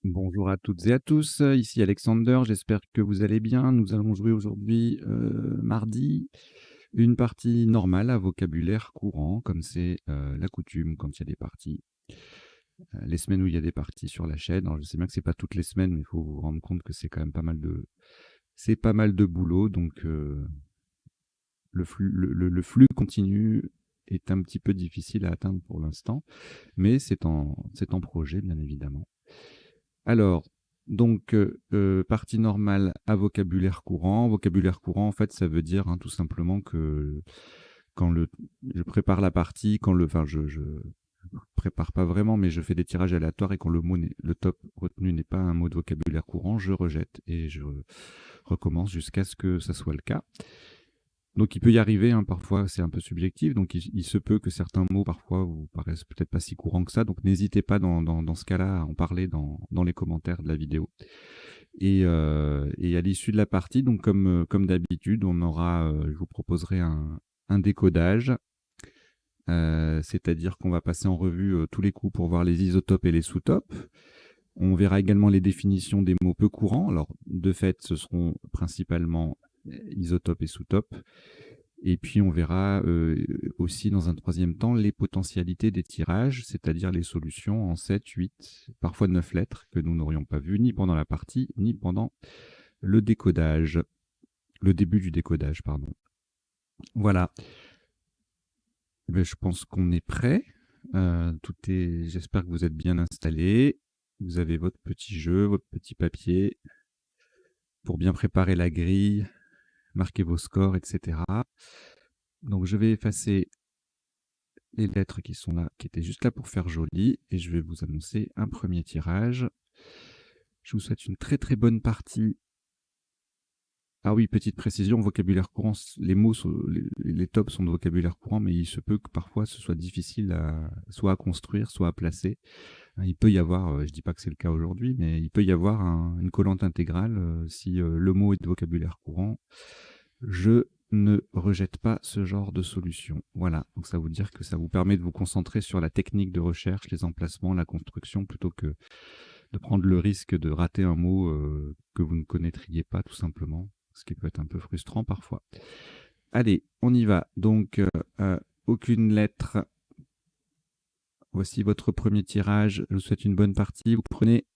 Bonjour à toutes et à tous, ici Alexander, j'espère que vous allez bien. Nous allons jouer aujourd'hui, mardi, une partie normale à vocabulaire courant, comme c'est, la coutume quand il y a des parties, les semaines où il y a des parties sur la chaîne. Alors je sais bien que c'est pas toutes les semaines, mais il faut vous rendre compte que c'est quand même pas mal de boulot, donc le flux continu est un petit peu difficile à atteindre pour l'instant, mais c'est en projet, bien évidemment. Alors, donc, partie normale à vocabulaire courant. Vocabulaire courant, en fait, ça veut dire, hein, tout simplement que quand je prépare la partie, enfin, je prépare pas vraiment, mais je fais des tirages aléatoires et quand le top retenu n'est pas un mot de vocabulaire courant, je rejette et je recommence jusqu'à ce que ça soit le cas. Donc il peut y arriver, hein, parfois c'est un peu subjectif, donc il se peut que certains mots parfois vous paraissent peut-être pas si courants que ça, donc n'hésitez pas dans ce cas-là à en parler dans les commentaires de la vidéo. Et à l'issue de la partie, donc comme d'habitude, je vous proposerai un décodage, c'est-à-dire qu'on va passer en revue tous les coups pour voir les isotopes et les sous-topes. On verra également les définitions des mots peu courants. Alors, de fait, ce seront principalement isotopes et sous-topes. Et puis, on verra aussi, dans un troisième temps, les potentialités des tirages, c'est-à-dire les solutions en 7, 8, parfois 9 lettres que nous n'aurions pas vues ni pendant la partie, ni pendant le décodage. Le début du décodage, pardon. Voilà. Je pense qu'on est prêt. J'espère que vous êtes bien installés. Vous avez votre petit jeu, votre petit papier pour bien préparer la grille, marquer vos scores, etc. Donc je vais effacer les lettres qui sont là, qui étaient juste là pour faire joli, et je vais vous annoncer un premier tirage. Je vous souhaite une très très bonne partie. Ah oui, petite précision, vocabulaire courant, les tops sont de vocabulaire courant, mais il se peut que parfois ce soit difficile soit à construire, soit à placer. Il peut y avoir, je dis pas que c'est le cas aujourd'hui, mais il peut y avoir une collante intégrale si le mot est de vocabulaire courant. Je ne rejette pas ce genre de solution. Voilà, donc ça veut dire que ça vous permet de vous concentrer sur la technique de recherche, les emplacements, la construction, plutôt que de prendre le risque de rater un mot que vous ne connaîtriez pas tout simplement, ce qui peut être un peu frustrant parfois. Allez, on y va. Donc, aucune lettre. Voici votre premier tirage. Je vous souhaite une bonne partie. Vous prenez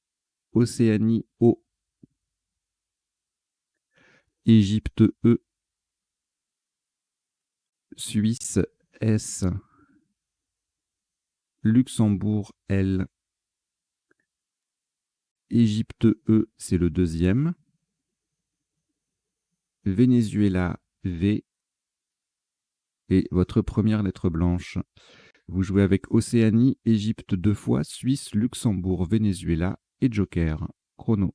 Océanie O, Égypte E, Suisse S, Luxembourg L, Égypte E, c'est le deuxième, Venezuela V et votre première lettre blanche. Vous jouez avec Océanie, Égypte 2 fois, Suisse, Luxembourg, Venezuela et Joker. Chrono.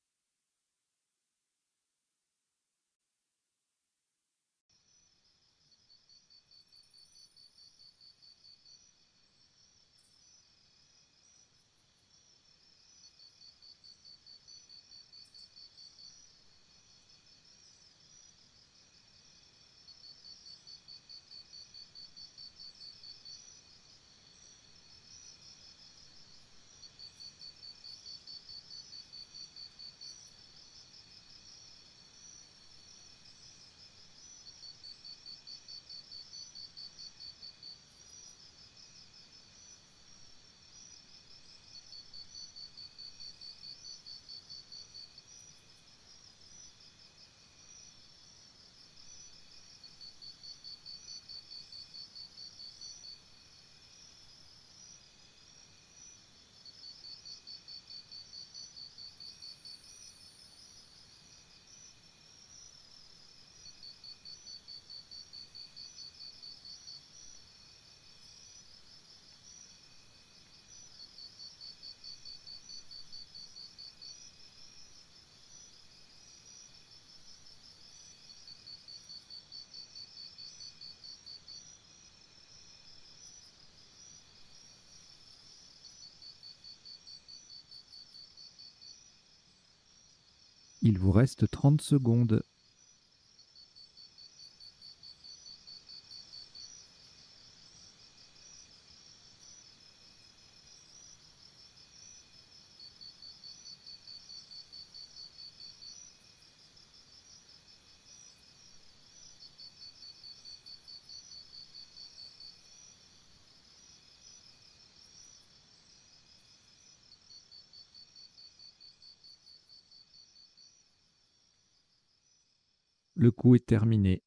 Il vous reste 30 secondes. Le coup est terminé.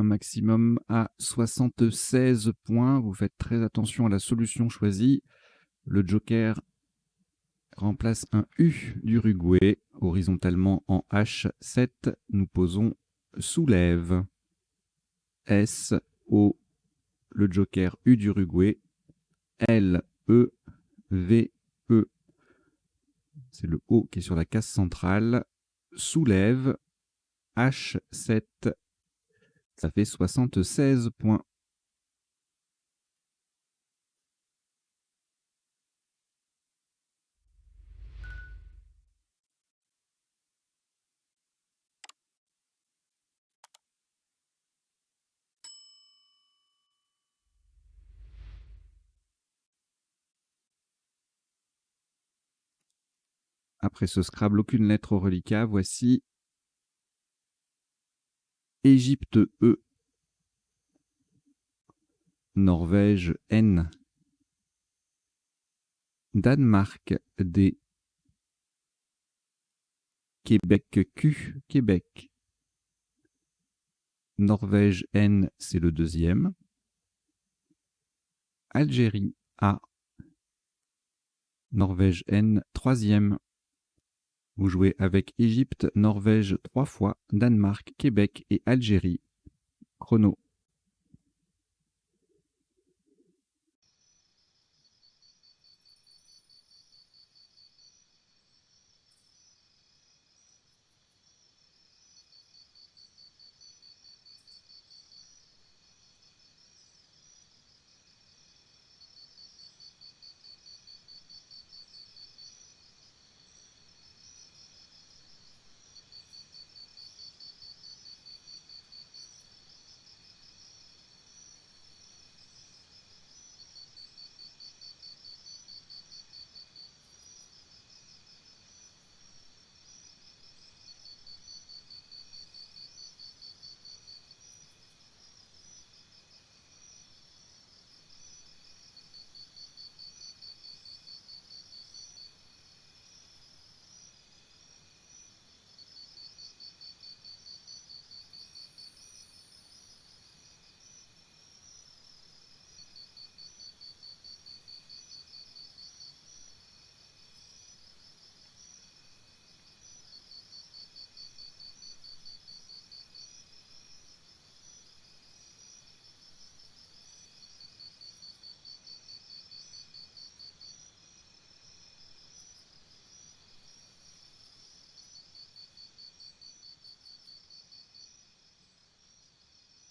Un maximum à 76 points. Vous faites très attention à la solution choisie. Le joker remplace un U d'Uruguay. Horizontalement en H7, nous posons soulève. S, O, le joker U d'Uruguay. L, E, V, E. C'est le O qui est sur la case centrale. Soulève. H7. Ça fait 76 points. Après ce Scrabble, aucune lettre au reliquat. Voici Égypte E, Norvège N, Danemark D, Québec Q, Québec. Norvège N, c'est le deuxième. Algérie A, Norvège N, troisième. Vous jouez avec Égypte, Norvège 3 fois, Danemark, Québec et Algérie. Chrono.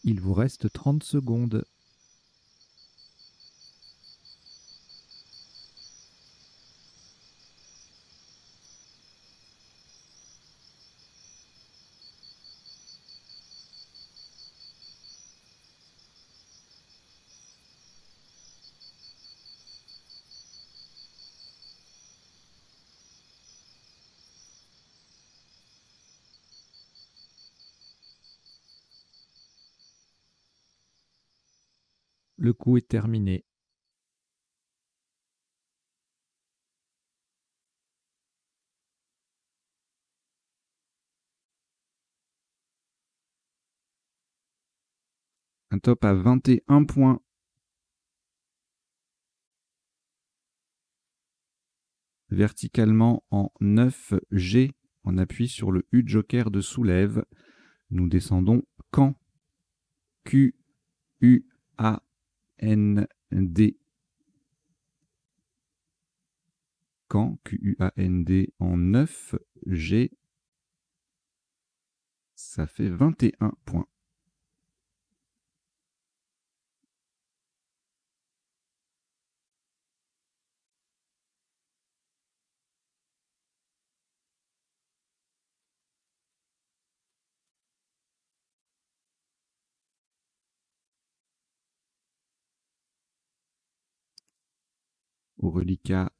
Il vous reste 30 secondes. Le coup est terminé. Un top à 21 points. Verticalement en 9G, on appuie sur le U joker de soulève. Nous descendons quand Q, U, A, N, D. Quand Q, U, A, N, D en 9G. Ça fait 21 points. Au reliquat,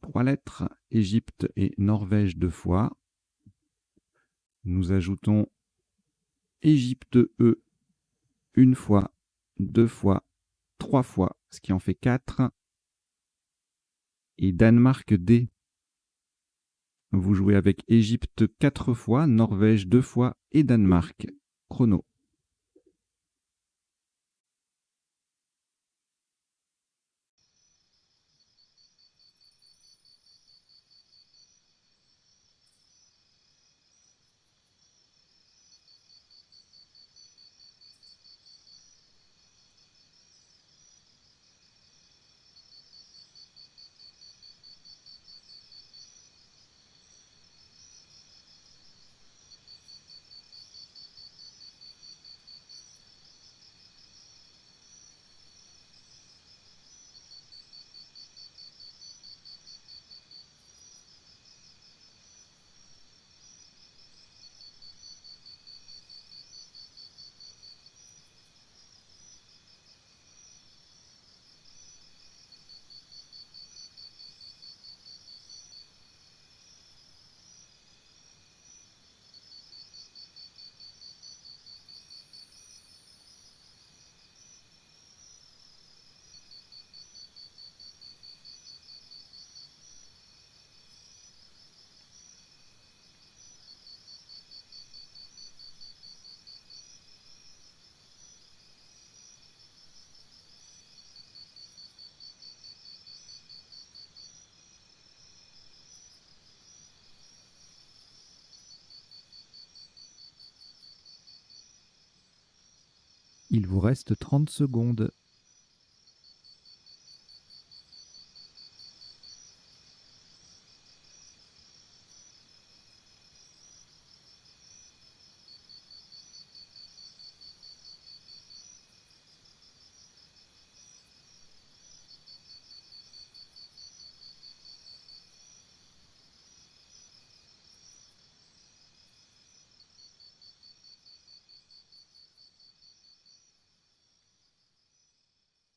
3 lettres, Égypte et Norvège 2 fois. Nous ajoutons Égypte E 1 fois, 2 fois, 3 fois, ce qui en fait 4. Et Danemark D. Vous jouez avec Égypte 4 fois, Norvège 2 fois et Danemark. Chrono. Il vous reste 30 secondes.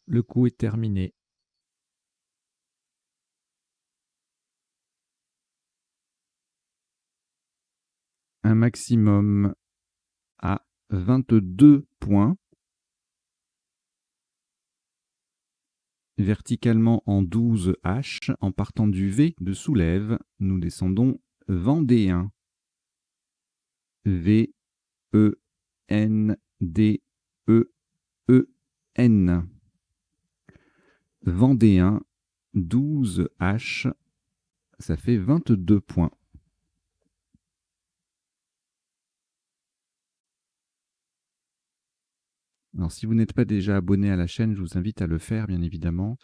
Le coup est terminé. Un maximum à 22 points. Verticalement en 12 H, en partant du V de soulève, nous descendons vendéen. V, E, N, D, E, E, N. Vendéen, 12 H, ça fait 22 points. Alors, si vous n'êtes pas déjà abonné à la chaîne, je vous invite à le faire, bien évidemment,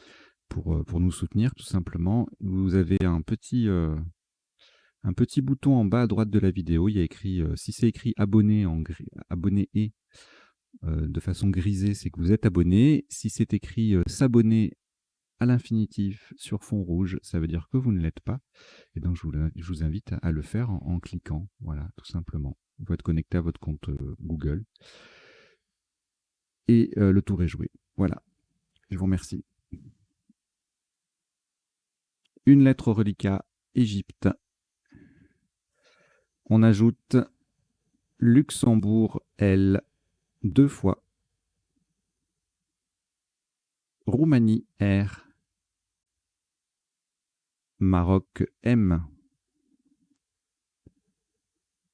pour nous soutenir, tout simplement. Vous avez un petit bouton en bas à droite de la vidéo. Il y a écrit, si c'est écrit abonné abonné et de façon grisée, c'est que vous êtes abonné. Si c'est écrit s'abonner à l'infinitif sur fond rouge, ça veut dire que vous ne l'êtes pas. Et donc, je vous invite à le faire en cliquant. Voilà, tout simplement. Vous pouvez être connecté à votre compte Google. Et le tour est joué. Voilà. Je vous remercie. Une lettre au reliquat, Égypte. On ajoute Luxembourg L 2 fois. Roumanie R. Maroc M.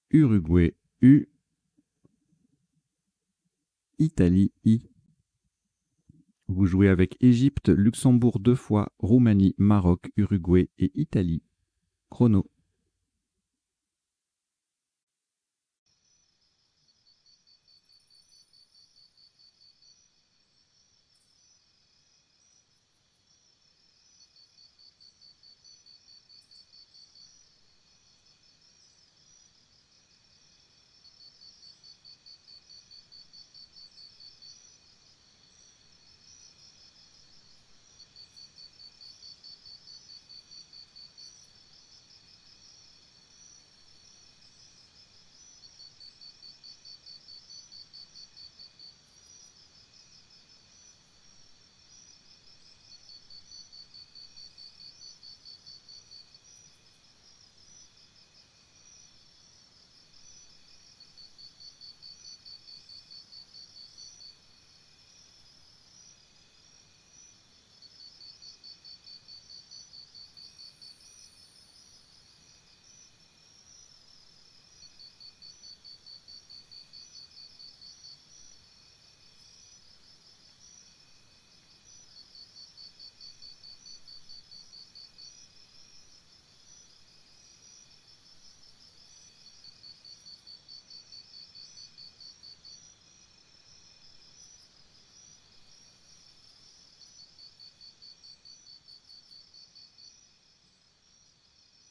Uruguay U. Italie I. Vous jouez avec Égypte, Luxembourg 2 fois, Roumanie, Maroc, Uruguay et Italie. Chrono.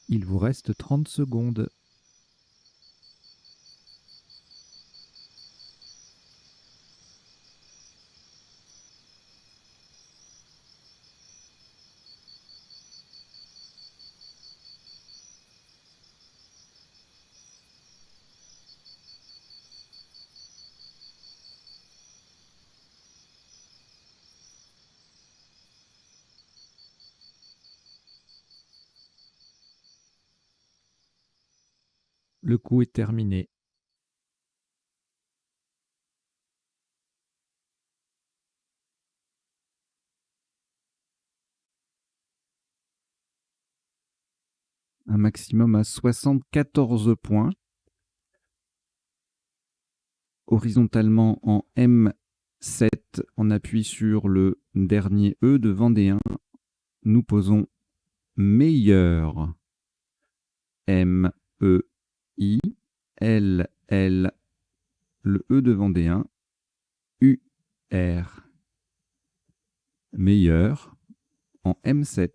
Il vous reste 30 secondes. Le coup est terminé. Un maximum à 74 points. Horizontalement en M7, on appuie sur le dernier E de Vendéen. Nous posons meilleur. M-E-I, L-L, le E de Vendéen, U-R. Meilleur en M7.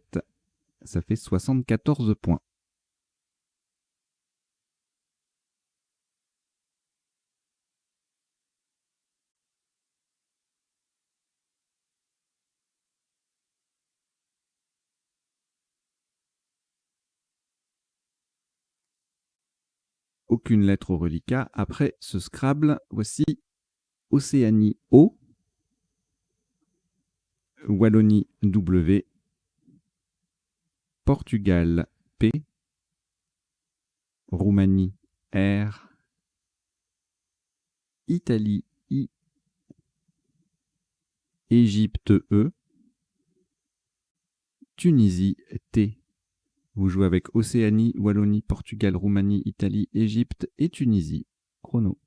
Ça fait 74 points. Aucune lettre au reliquat. Après ce Scrabble, voici Océanie O, Wallonie W, Portugal P, Roumanie R, Italie I, Égypte E, Tunisie T. Vous jouez avec Océanie, Wallonie, Portugal, Roumanie, Italie, Égypte et Tunisie. Chrono.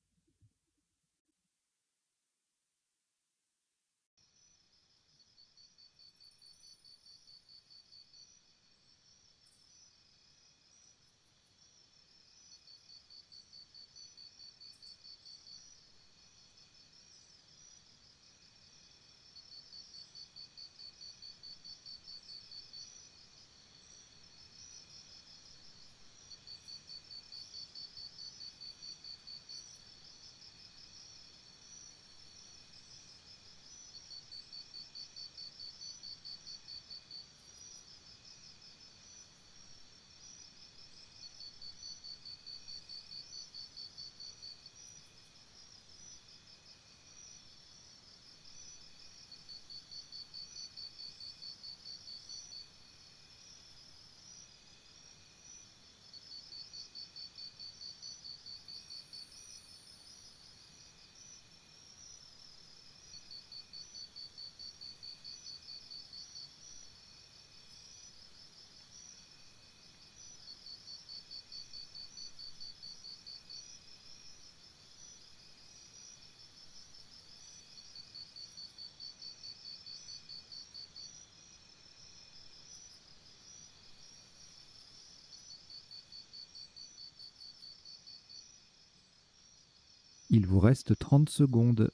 Il vous reste 30 secondes.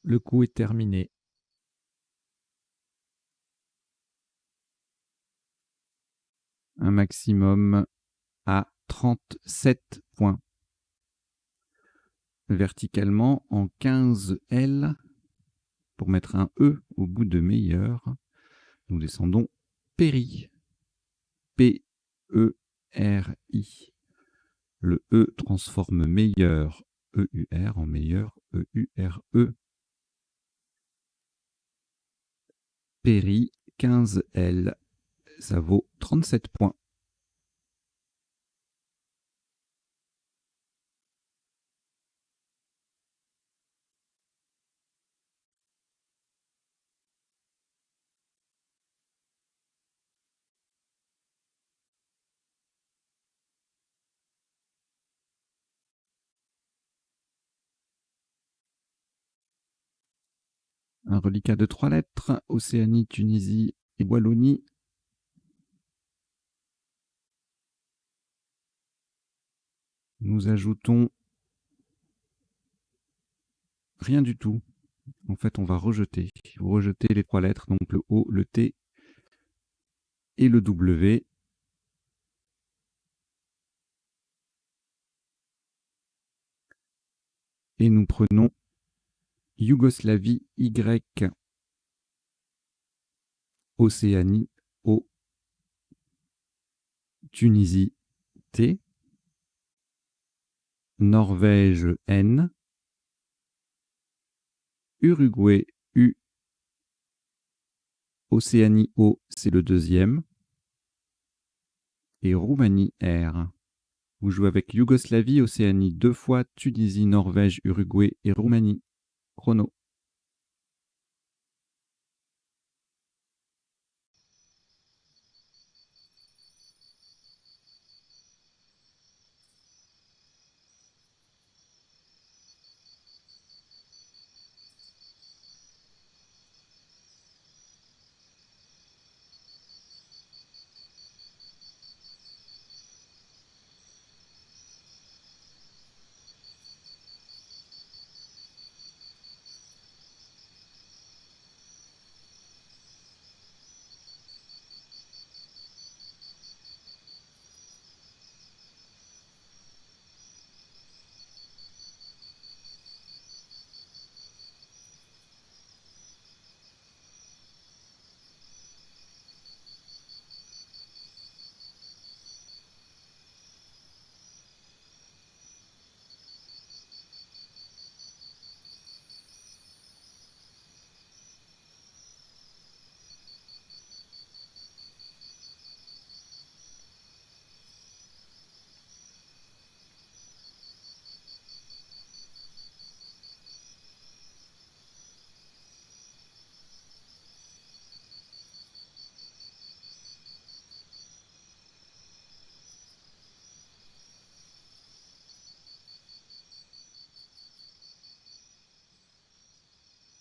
Le coup est terminé. Un maximum à 37 points. Verticalement en 15L, pour mettre un E au bout de meilleur, nous descendons Péri. P-E-R-I. Le E transforme meilleur E-U-R en meilleur E-U-R-E. Péri, 15L. Ça vaut 37 points. Un reliquat de 3 lettres, Océanie, Tunisie et Wallonie. Nous ajoutons rien du tout. En fait, on va rejeter. Vous rejetez les 3 lettres, donc le O, le T et le W. Et nous prenons Yougoslavie, Y, Océanie, O, Tunisie, T, Norvège, N, Uruguay, U, Océanie, O, c'est le deuxième, et Roumanie, R. Vous jouez avec Yougoslavie, Océanie 2 fois, Tunisie, Norvège, Uruguay et Roumanie. Chrono.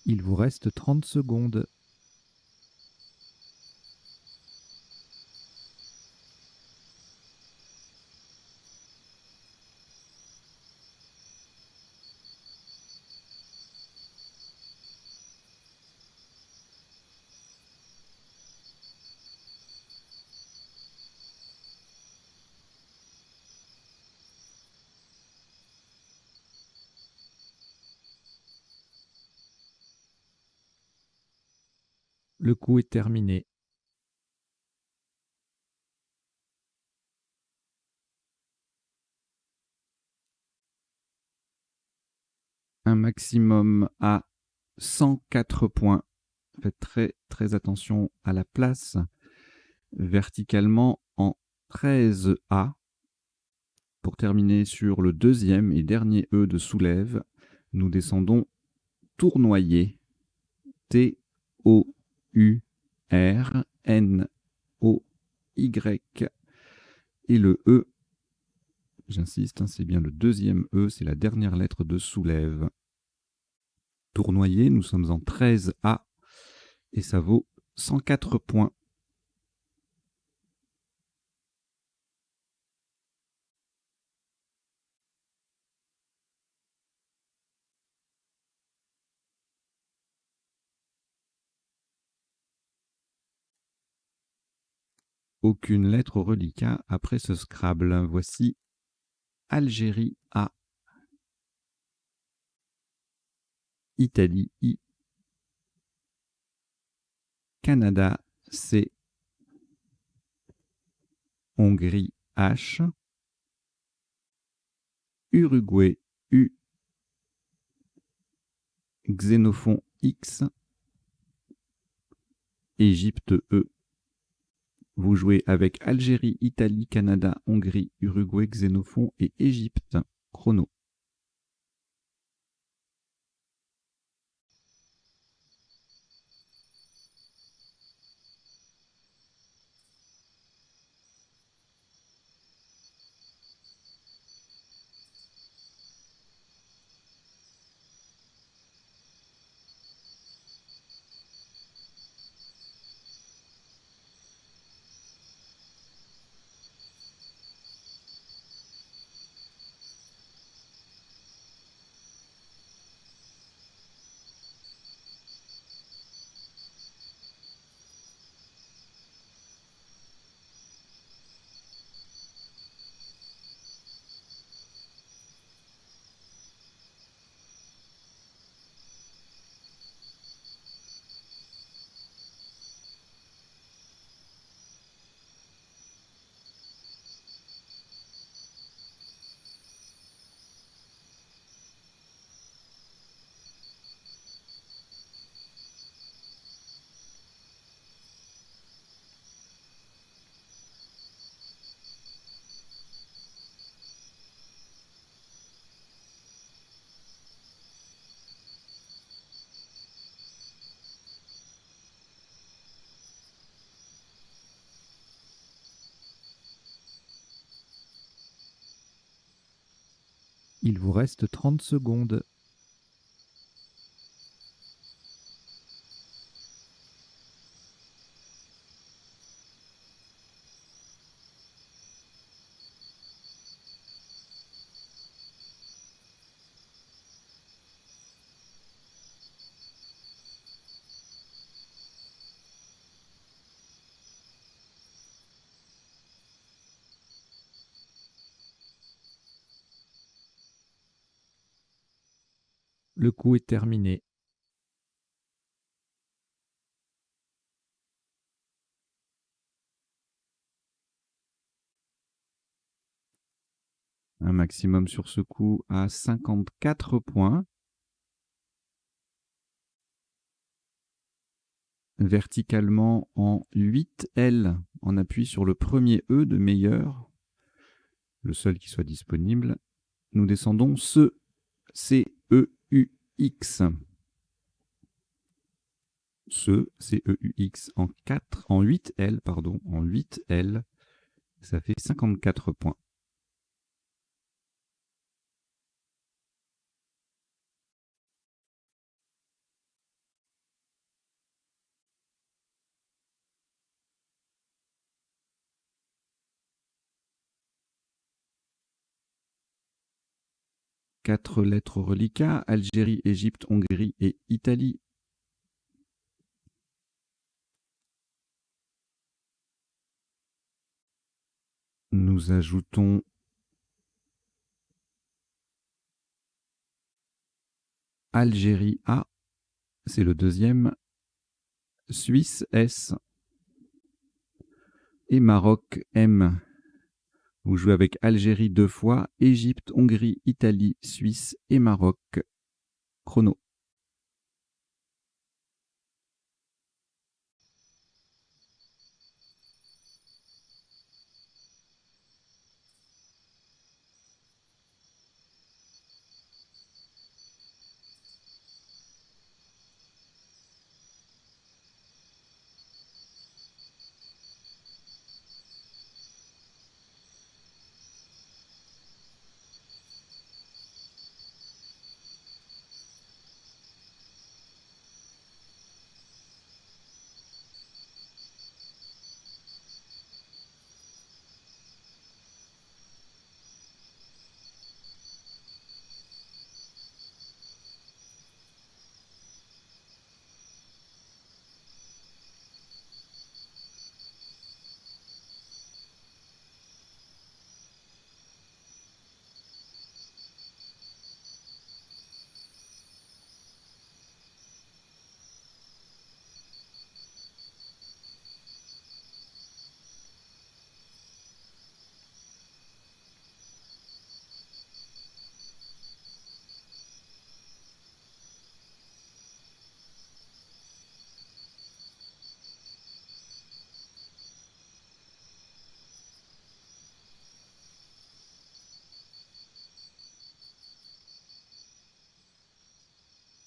Il vous reste 30 secondes. Le coup est terminé. Un maximum à 104 points. Faites très très attention à la place. Verticalement en 13A. Pour terminer sur le deuxième et dernier E de soulève, nous descendons tournoyer. T-O-U-R-N-O-Y. Et le E, j'insiste, c'est bien le deuxième E, c'est la dernière lettre de soulève. Tournoyer, nous sommes en 13A et ça vaut 104 points. Aucune lettre au reliquat après ce Scrabble. Voici Algérie A, Italie I, Canada C, Hongrie H, Uruguay U, Xénophon X, Égypte E. Vous jouez avec Algérie, Italie, Canada, Hongrie, Uruguay, Xénophon et Égypte. Chrono. Il vous reste 30 secondes. Le coup est terminé. Un maximum sur ce coup à 54 points. Verticalement en 8 L en appui sur le premier E de meilleur, le seul qui soit disponible. Nous descendons ce C-E-U-X. Ce C-E-U-X en 4, en 8 L, pardon, en 8 L. Ça fait 54 points. Quatre lettres reliquats: Algérie, Égypte, Hongrie et Italie. Nous ajoutons Algérie A, c'est le deuxième, Suisse S et Maroc M. Vous jouez avec Algérie 2 fois, Égypte, Hongrie, Italie, Suisse et Maroc. Chrono.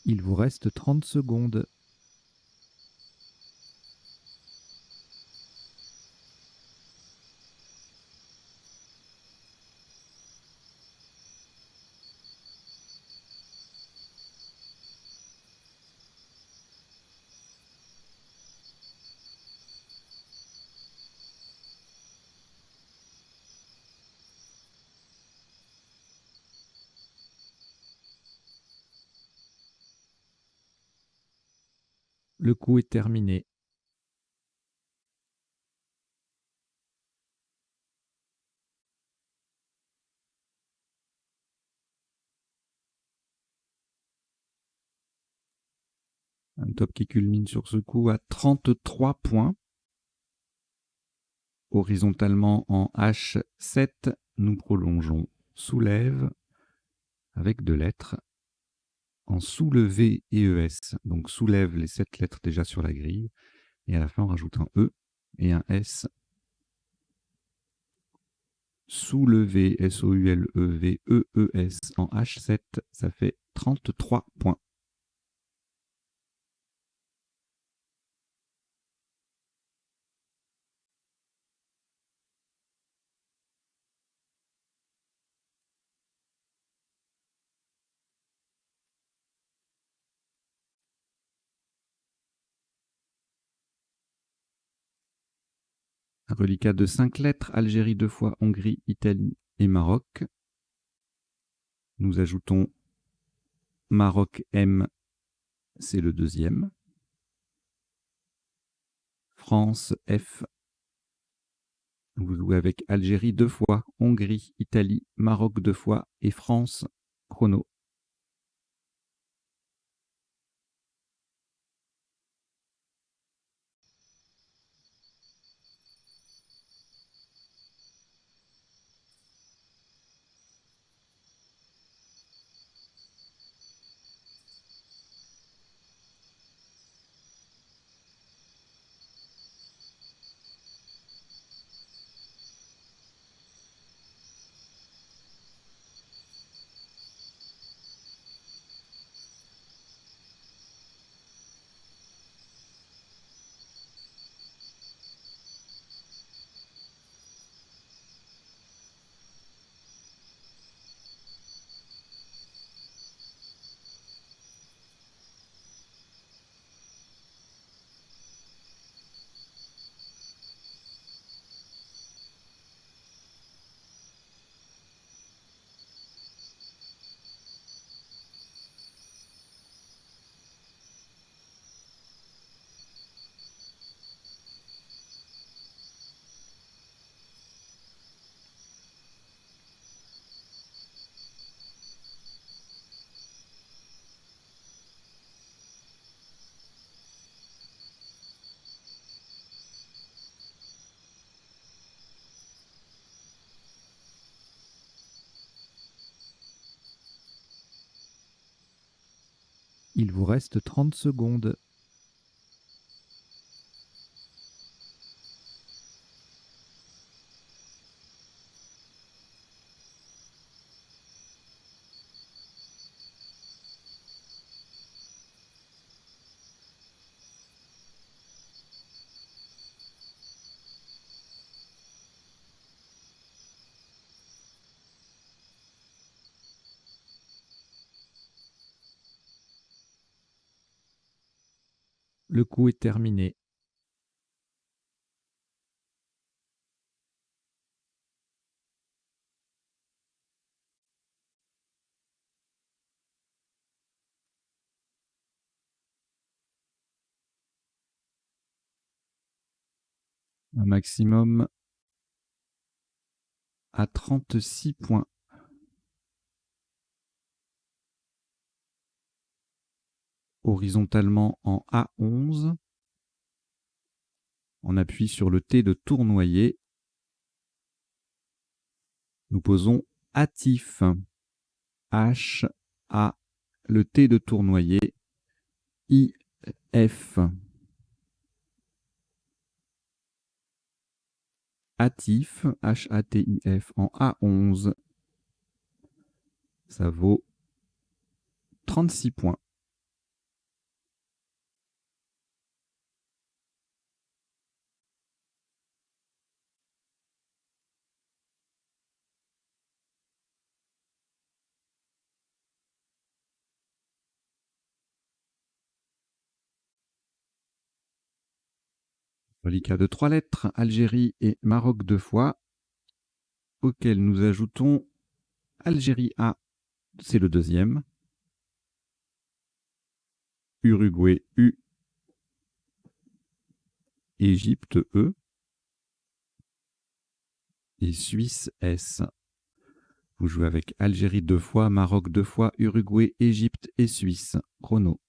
Il vous reste 30 secondes. Le coup est terminé. Un top qui culmine sur ce coup à 33 points. Horizontalement en H7, nous prolongeons soulève avec 2 lettres en soulevé et ES. Donc soulève les 7 lettres déjà sur la grille et à la fin on rajoute un E et un S. Soulevé S-O-U-L-E-V-E-E-S en H7, ça fait 33 points. Reliquat de 5 lettres, Algérie 2 fois, Hongrie, Italie et Maroc. Nous ajoutons Maroc M, c'est le deuxième. France F. Vous jouez avec Algérie 2 fois, Hongrie, Italie, Maroc 2 fois et France chrono. Il vous reste 30 secondes. Le coup est terminé. Un maximum à 36 points. Horizontalement en A11. On appuie sur le T de tournoyer. Nous posons hâtif. H, A, le T de tournoyer. I, F. Hâtif, H-A-T-I-F en A11. Ça vaut 36 points. Reliquat de 3 lettres, Algérie et Maroc 2 fois, auquel nous ajoutons Algérie A, c'est le deuxième. Uruguay U, Égypte E et Suisse S. Vous jouez avec Algérie 2 fois, Maroc 2 fois, Uruguay, Égypte et Suisse. Chrono.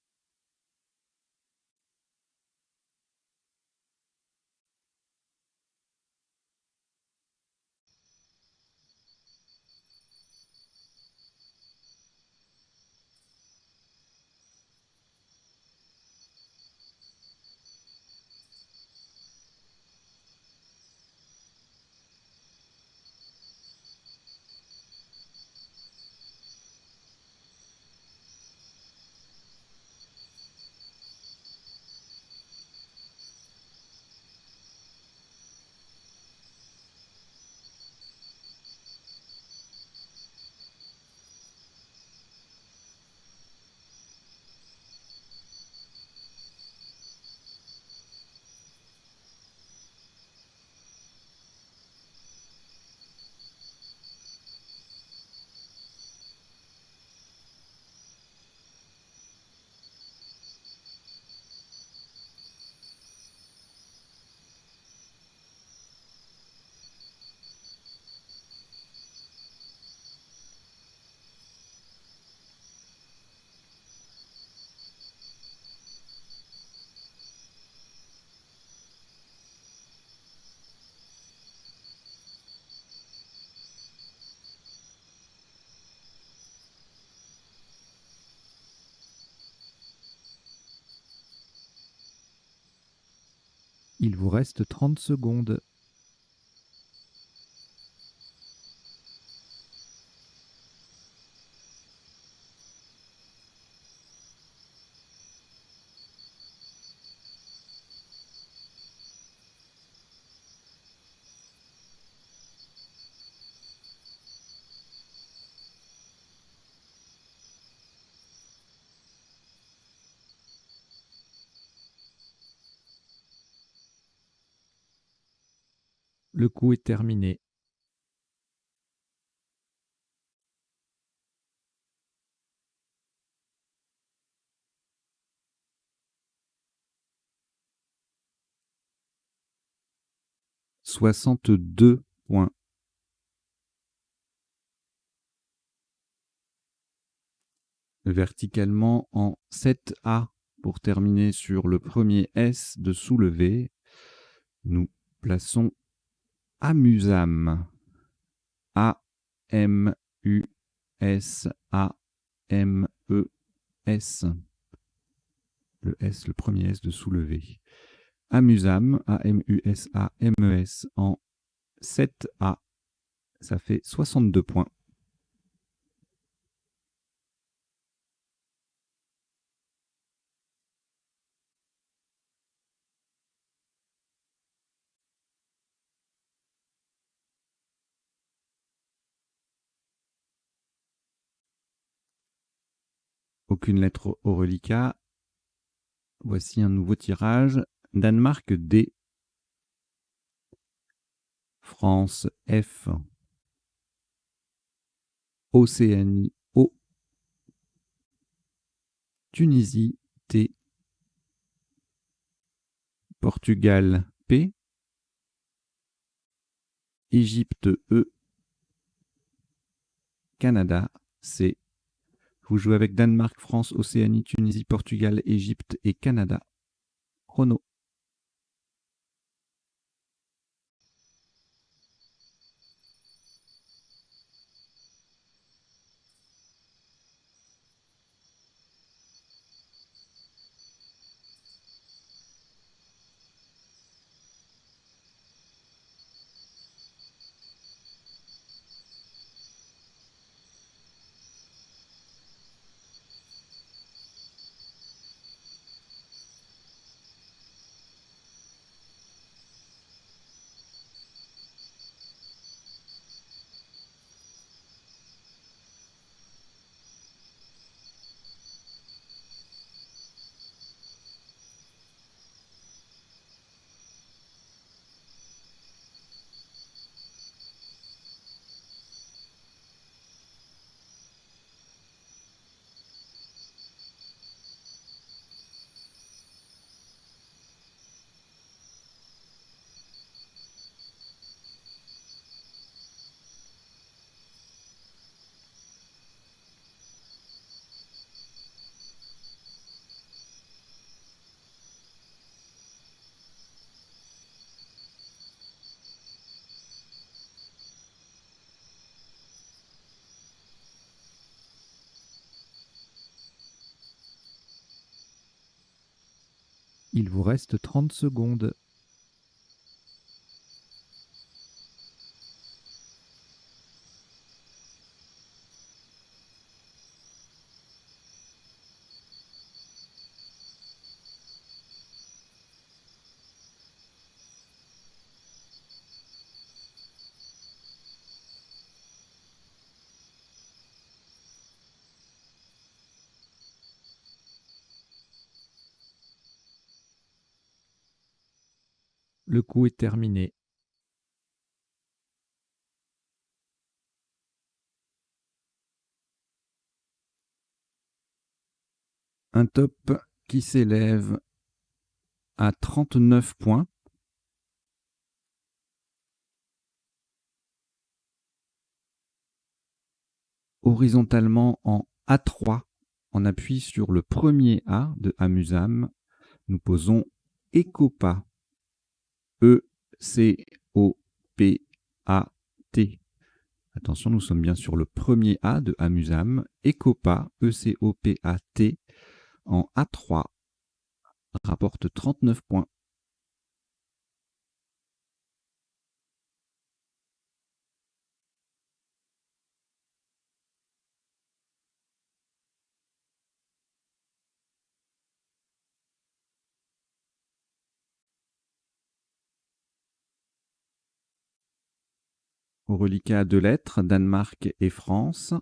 Il vous reste 30 secondes. Le coup est terminé. « 62 points. Verticalement en 7A pour terminer sur le premier S de soulevé. Nous plaçons Amusam. A-M-U-S-A-M-E-S. Le S, le premier S de soulevé. Amusam, A-M-U-S-A-M-E-S en 7A. Ça fait 62 points. Aucune lettre au reliquat. Voici un nouveau tirage. Danemark D. France F. Océanie O. Tunisie T. Portugal P. Égypte E. Canada C. Vous jouez avec Danemark, France, Océanie, Tunisie, Portugal, Égypte et Canada. Chrono. Il vous reste 30 secondes. Le coup est terminé. Un top qui s'élève à 39 points. Horizontalement en A3, on appuie sur le premier A de Amusam. Nous posons Ecopa. E-C-O-P-A-T. Attention, nous sommes bien sur le premier A de Amusam. Ecopa, E-C-O-P-A-T, en A3, rapporte 39 points. Au reliquat, 2 lettres, Danemark et France.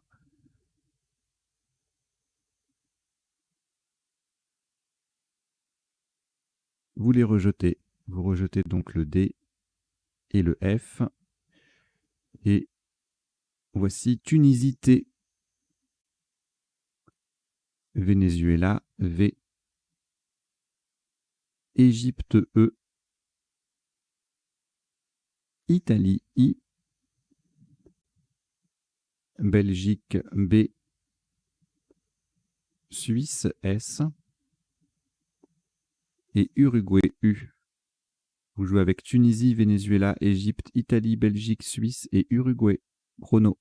Vous les rejetez. Vous rejetez donc le D et le F. Et voici Tunisie T. Venezuela V. Égypte E. Italie I. Belgique B. Suisse S. Et Uruguay U. Vous jouez avec Tunisie, Venezuela, Égypte, Italie, Belgique, Suisse et Uruguay. Chrono.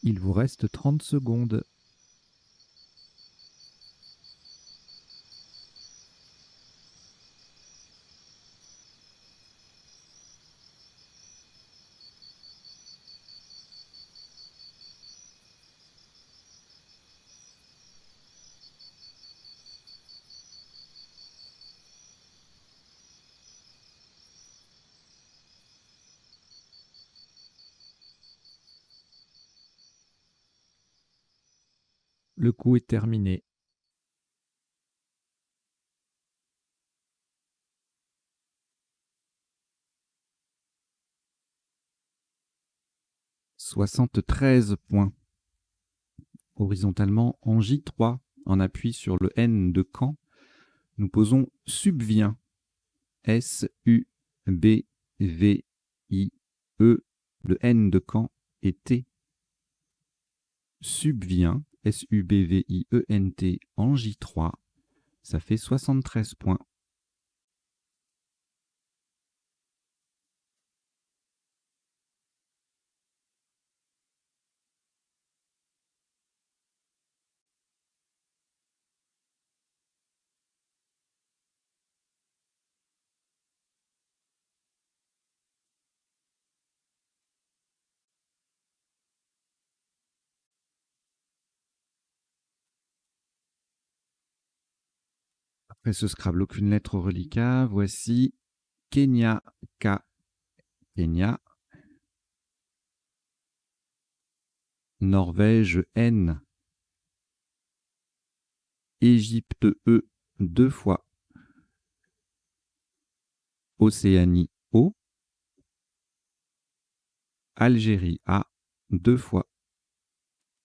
Il vous reste 30 secondes. Le coup est terminé. « 73 points. Horizontalement, en J3, en appui sur le N de Caen, nous posons subvient. S-U-B-V-I-E, le N de Caen et T. Subvient, S-U-B-V-I-E-N-T, en J3, ça fait 73 points. Après ce Scrabble, aucune lettre au reliquat. Voici Kenya K. Kenya. Norvège N. Égypte E 2 fois. Océanie O. Algérie A 2 fois.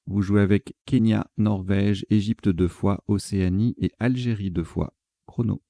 Vous jouez avec Kenya, Norvège, Égypte 2 fois, Océanie et Algérie 2 fois. Chrono.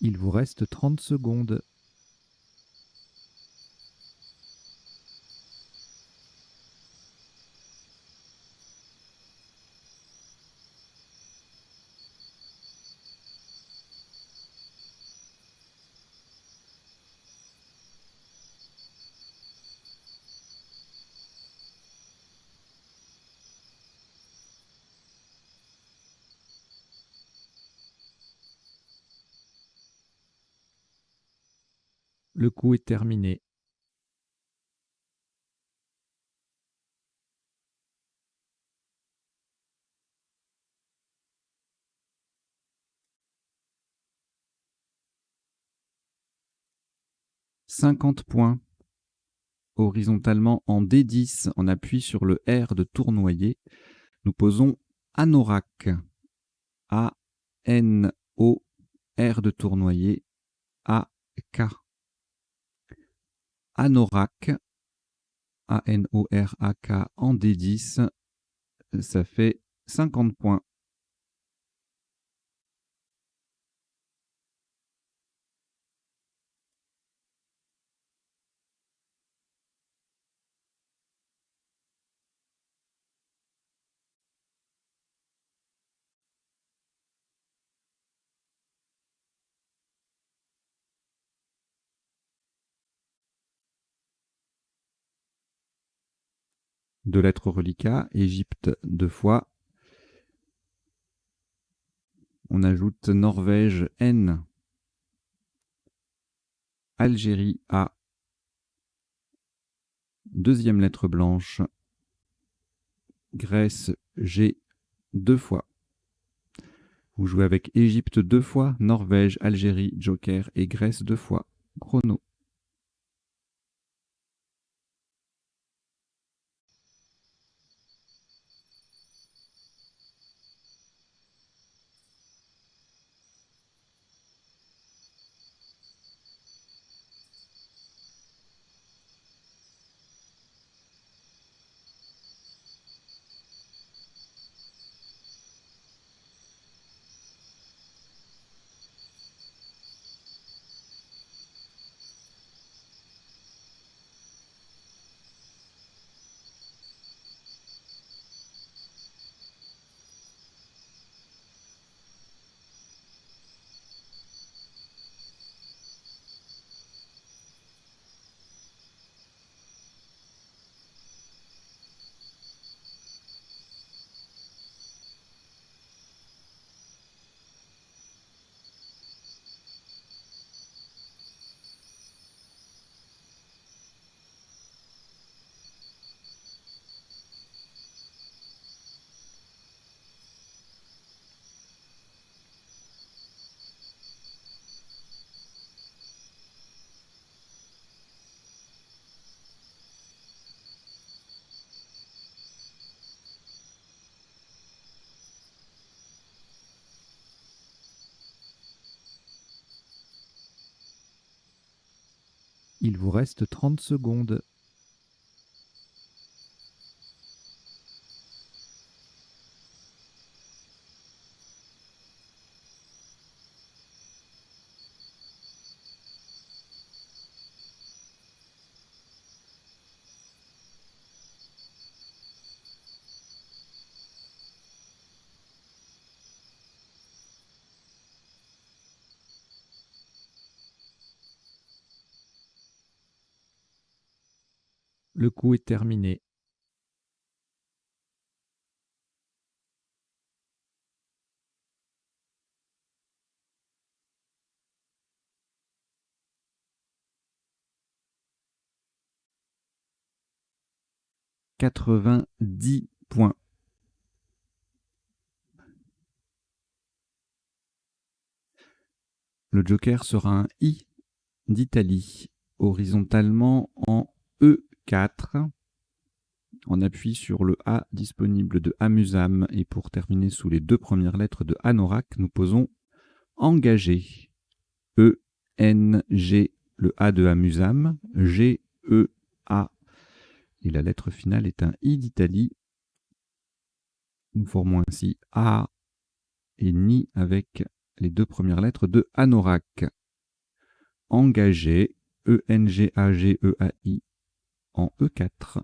Il vous reste 30 secondes. Le coup est terminé. « 50 points. Horizontalement en D10, on appuie sur le R de tournoyer. Nous posons Anorak. A-N-O-R de tournoyer. A-K. Anorak. A-N-O-R-A-K en D10. Ça fait 50 points. Deux lettres reliquats, Égypte 2 fois. On ajoute Norvège N. Algérie A. Deuxième lettre blanche. Grèce G 2 fois. Vous jouez avec Égypte 2 fois, Norvège, Algérie, Joker et Grèce 2 fois. Chrono. Il vous reste 30 secondes. Le coup est terminé. « 90 points. Le Joker sera un I d'Italie, horizontalement en E4. On appuie sur le A disponible de Amusam et pour terminer sous les deux premières lettres de Anorak, nous posons engagé. E-N-G, le A de Amusam, G-E-A. Et la lettre finale est un I d'Italie. Nous formons ainsi A et Ni avec les 2 premières lettres de Anorak. Engagé, E-N-G-A-G-E-A-I, en E4.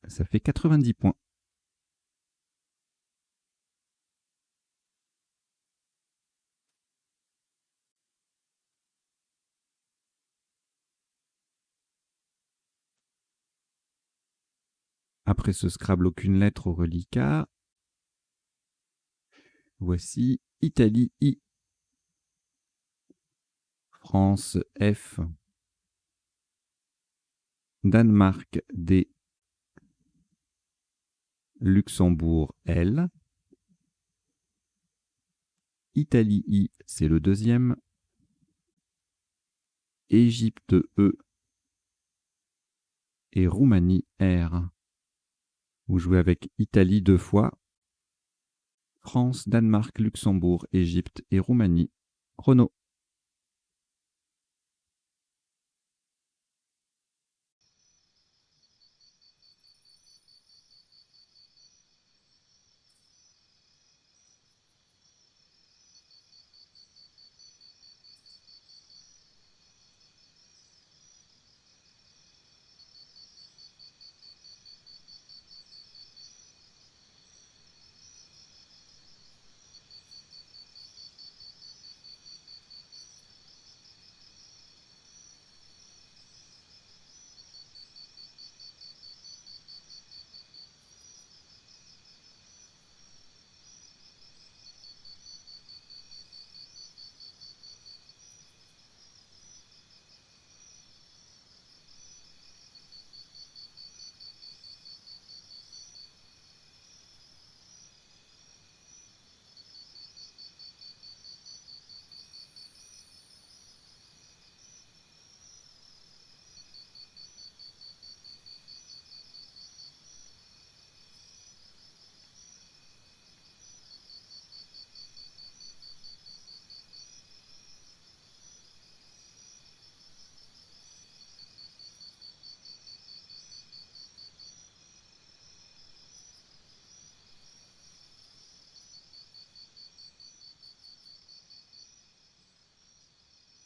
Ça fait 90 points. Après ce Scrabble, aucune lettre au reliquat. Voici Italie I, France F, Danemark D, Luxembourg L, Italie I, c'est le deuxième, Égypte E et Roumanie R. Vous jouez avec Italie 2 fois, France, Danemark, Luxembourg, Égypte et Roumanie. Chrono.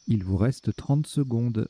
Il vous reste 30 secondes.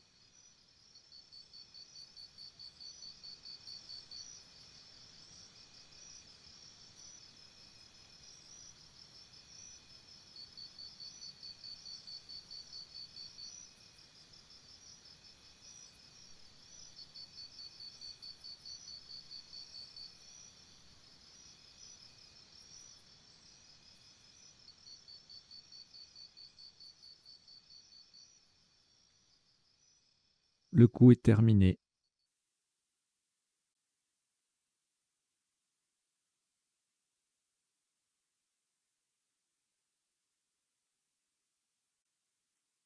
Le coup est terminé.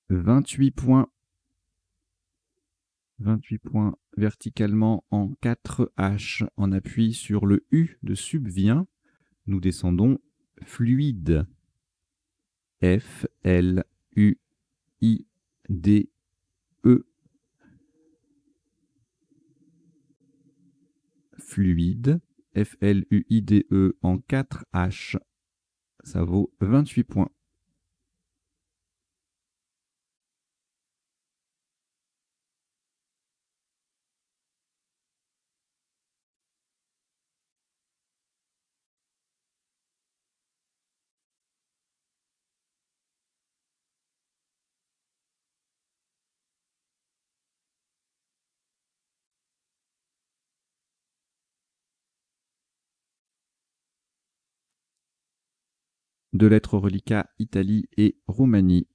« 28 points. 28 points verticalement en 4 H. En appui sur le U de subvient, nous descendons fluide. F, L, U, I, D, E. Fluide. F, L, U, I, D, E en 4 H. Ça vaut 28 points. Deux lettres reliquat, Italie et Roumanie.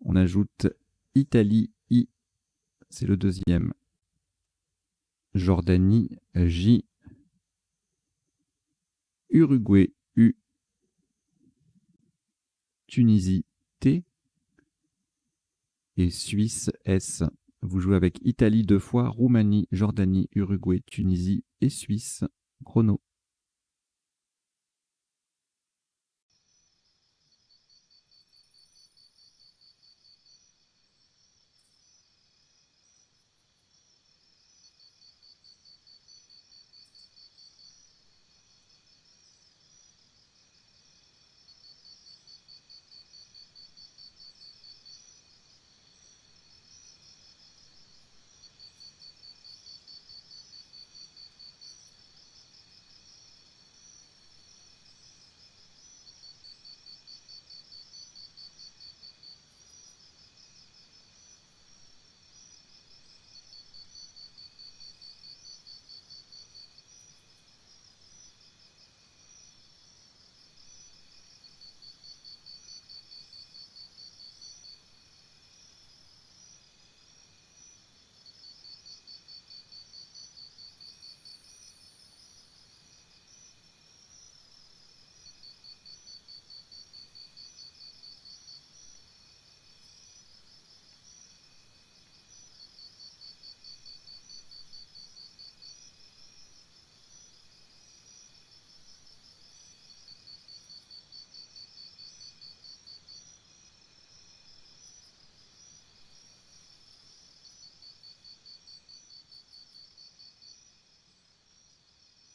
On ajoute Italie I, c'est le deuxième. Jordanie J, Uruguay U, Tunisie T et Suisse S. Vous jouez avec Italie 2 fois, Roumanie, Jordanie, Uruguay, Tunisie et Suisse. Chrono.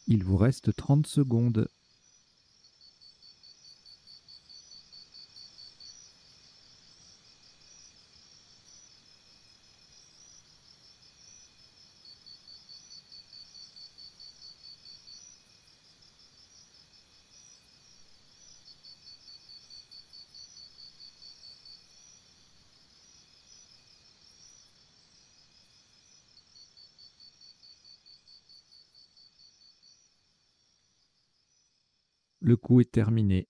Il vous reste 30 secondes. Le coup est terminé.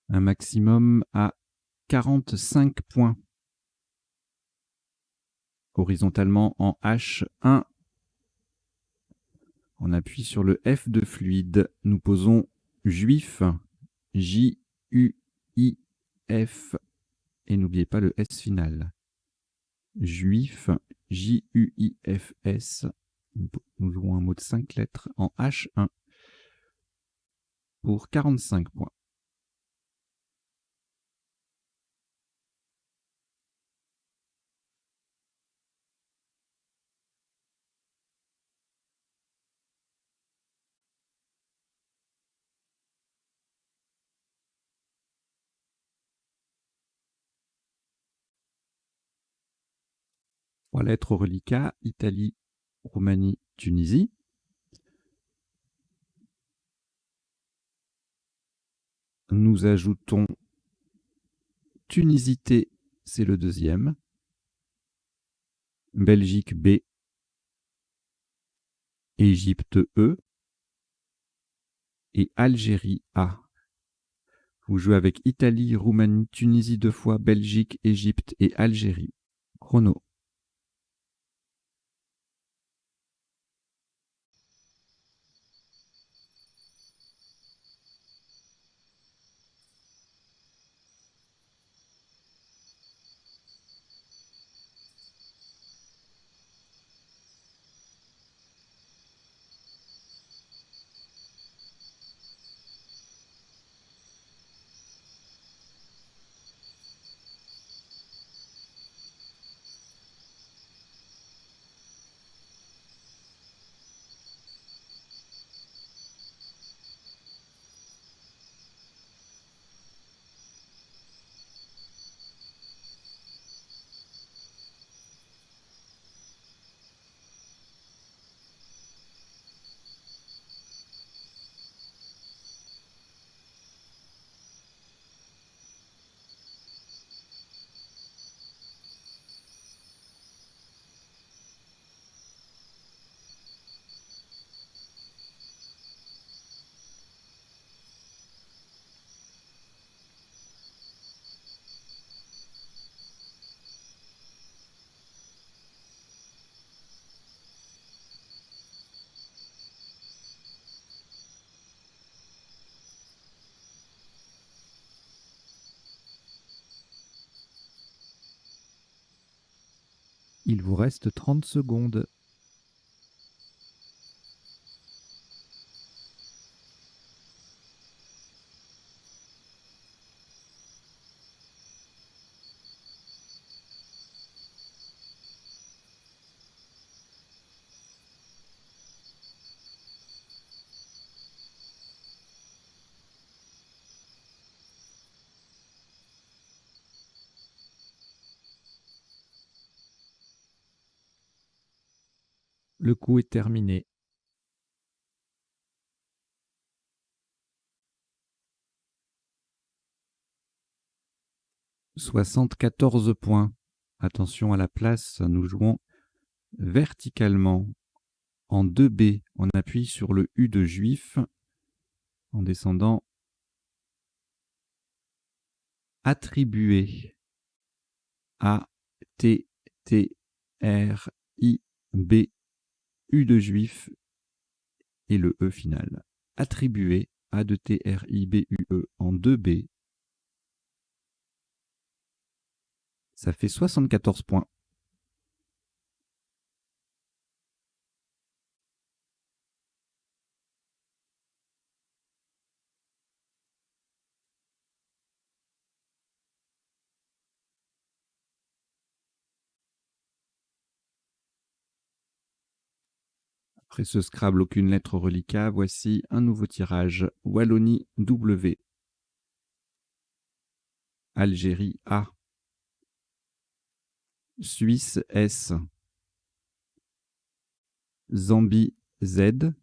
Un maximum à 45 points. Horizontalement en H1. On appuie sur le F de fluide. Nous posons juif, J-U-I-F, et n'oubliez pas le S final. Juif, J-U-I-F-S. Nous jouons un mot de 5 lettres en H1 pour 45 points. Trois lettres au reliquat, Italie, Roumanie, Tunisie. Nous ajoutons Tunisité, c'est le deuxième. Belgique B. Égypte E. Et Algérie A. Vous jouez avec Italie, Roumanie, Tunisie 2 fois, Belgique, Égypte et Algérie. Chrono. Il vous reste 30 secondes. Le coup est terminé. « 74 points. Attention à la place, nous jouons verticalement en 2B. On appuie sur le U de juif en descendant. Attribuer. A-T-T-R-I-B. U de juif et le E final. Attribuer. A-T-R-I-B-U-E en 2B. Ça fait 74 points. Après ce Scrabble, aucune lettre reliquat, voici un nouveau tirage. Wallonie W. Algérie A. Suisse S. Zambie Z.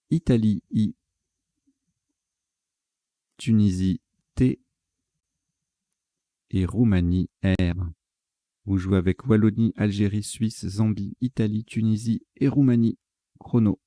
Italie I. Tunisie T. Et Roumanie R. Vous jouez avec Wallonie, Algérie, Suisse, Zambie, Italie, Tunisie et Roumanie. Chrono.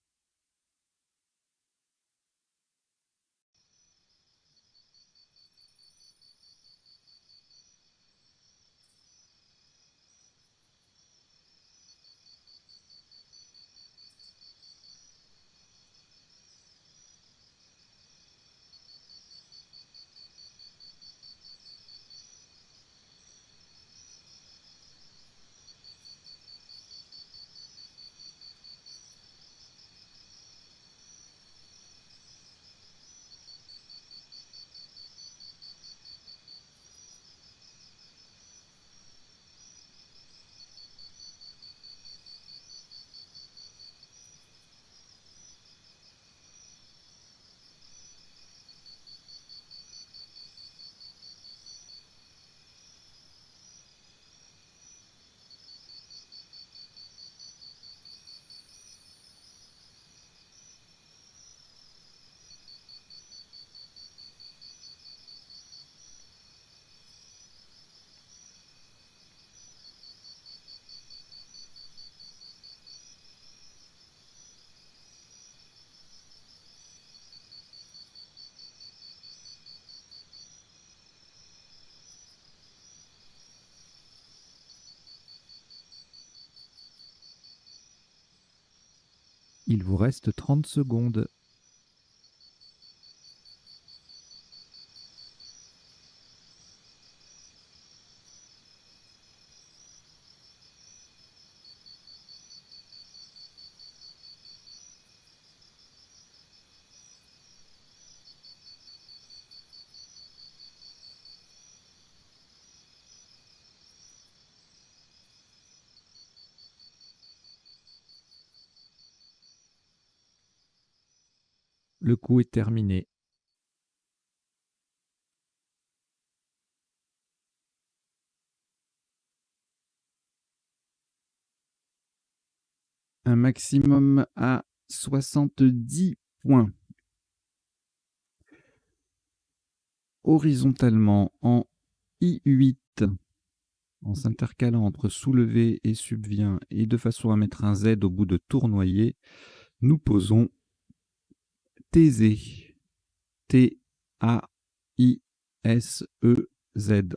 Il vous reste 30 secondes. Le coup est terminé. Un maximum à 70 points. Horizontalement en I8, en s'intercalant entre soulevé et subvient, et de façon à mettre un Z au bout de tournoyer, nous posons Taisé. T-A-I-S-E-Z.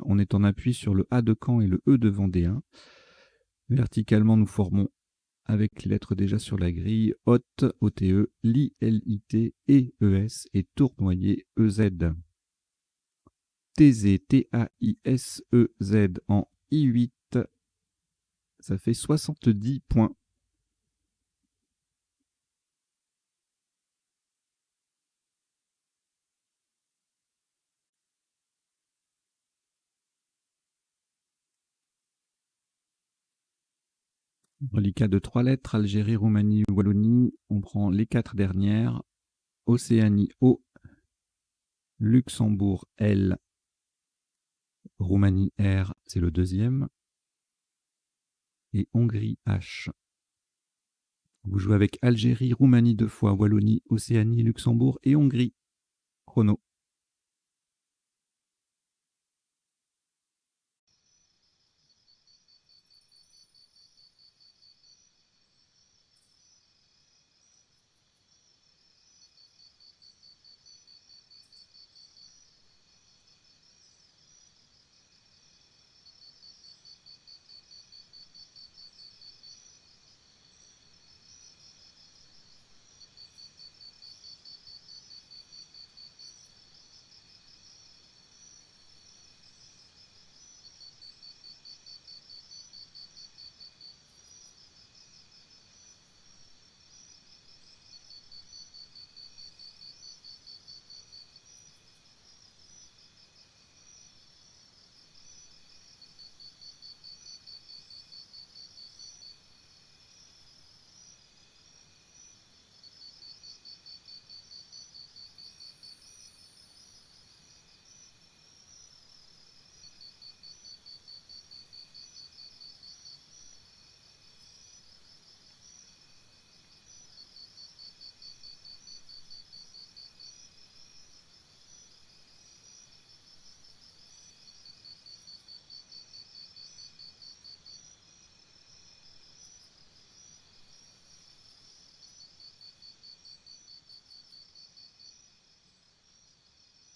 On est en appui sur le A de Caen et le E de Vendéen. Verticalement, nous formons, avec les lettres déjà sur la grille, Hôte, O-T-E, Li, L-I-T, E-E-S et Tournoyer, E-Z. Taisé, T-A-I-S-E-Z en I8, ça fait 70 points. Reliquat de 3 lettres, Algérie, Roumanie, Wallonie. On prend les 4 dernières. Océanie O, Luxembourg L, Roumanie R, c'est le deuxième. Et Hongrie H. Vous jouez avec Algérie, Roumanie 2 fois, Wallonie, Océanie, Luxembourg et Hongrie. Chrono.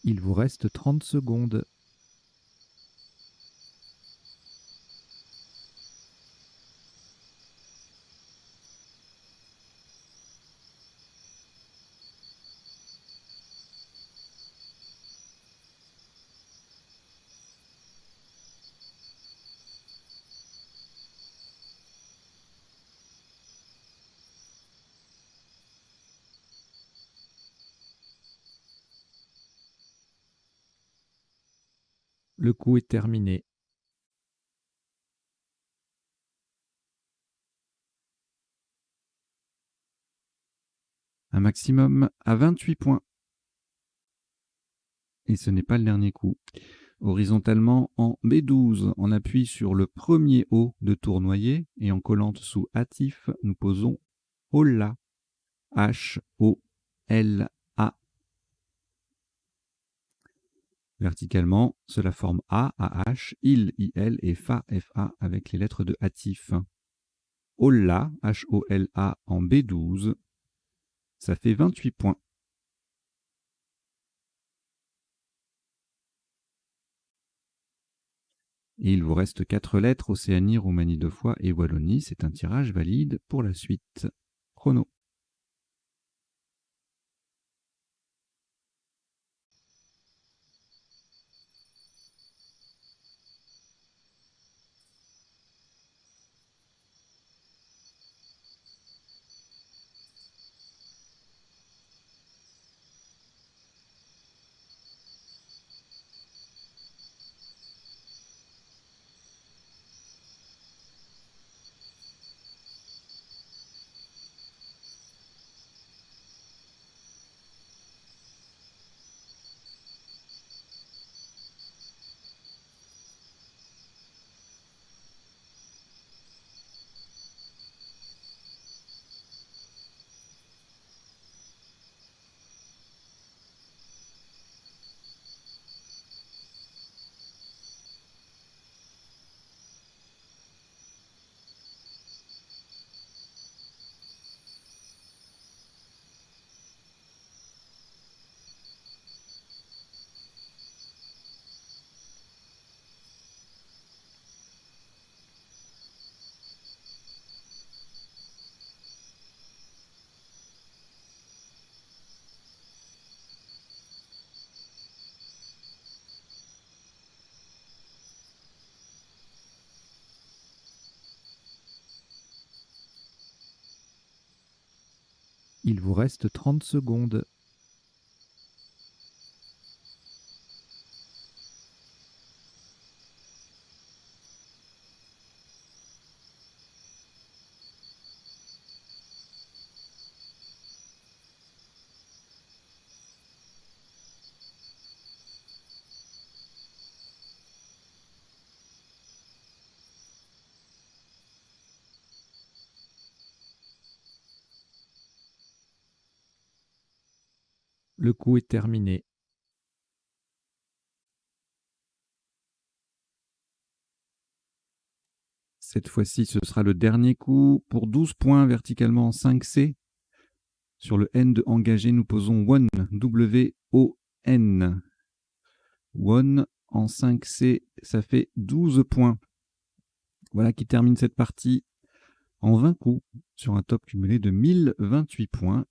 Il vous reste 30 secondes. Le coup est terminé. Un maximum à 28 points. Et ce n'est pas le dernier coup. Horizontalement en B12, on appuie sur le premier O de tournoyer et en collante sous hâtif, nous posons Holla. H-O-L-A. Verticalement, cela forme A, A-H, il, I-L et Fa, F-A avec les lettres de hâtif. Holla, H-O-L-A en B12, ça fait 28 points. Et il vous reste 4 lettres, Océanie, Roumanie 2 fois et Wallonie. C'est un tirage valide pour la suite. Chrono. Il vous reste 30 secondes. Le coup est terminé. Cette fois-ci, ce sera le dernier coup pour 12 points verticalement en 5C. Sur le N de engagé, nous posons Won, W-O-N. Won en 5C, ça fait 12 points. Voilà qui termine cette partie en 20 coups sur un top cumulé de 1028 points.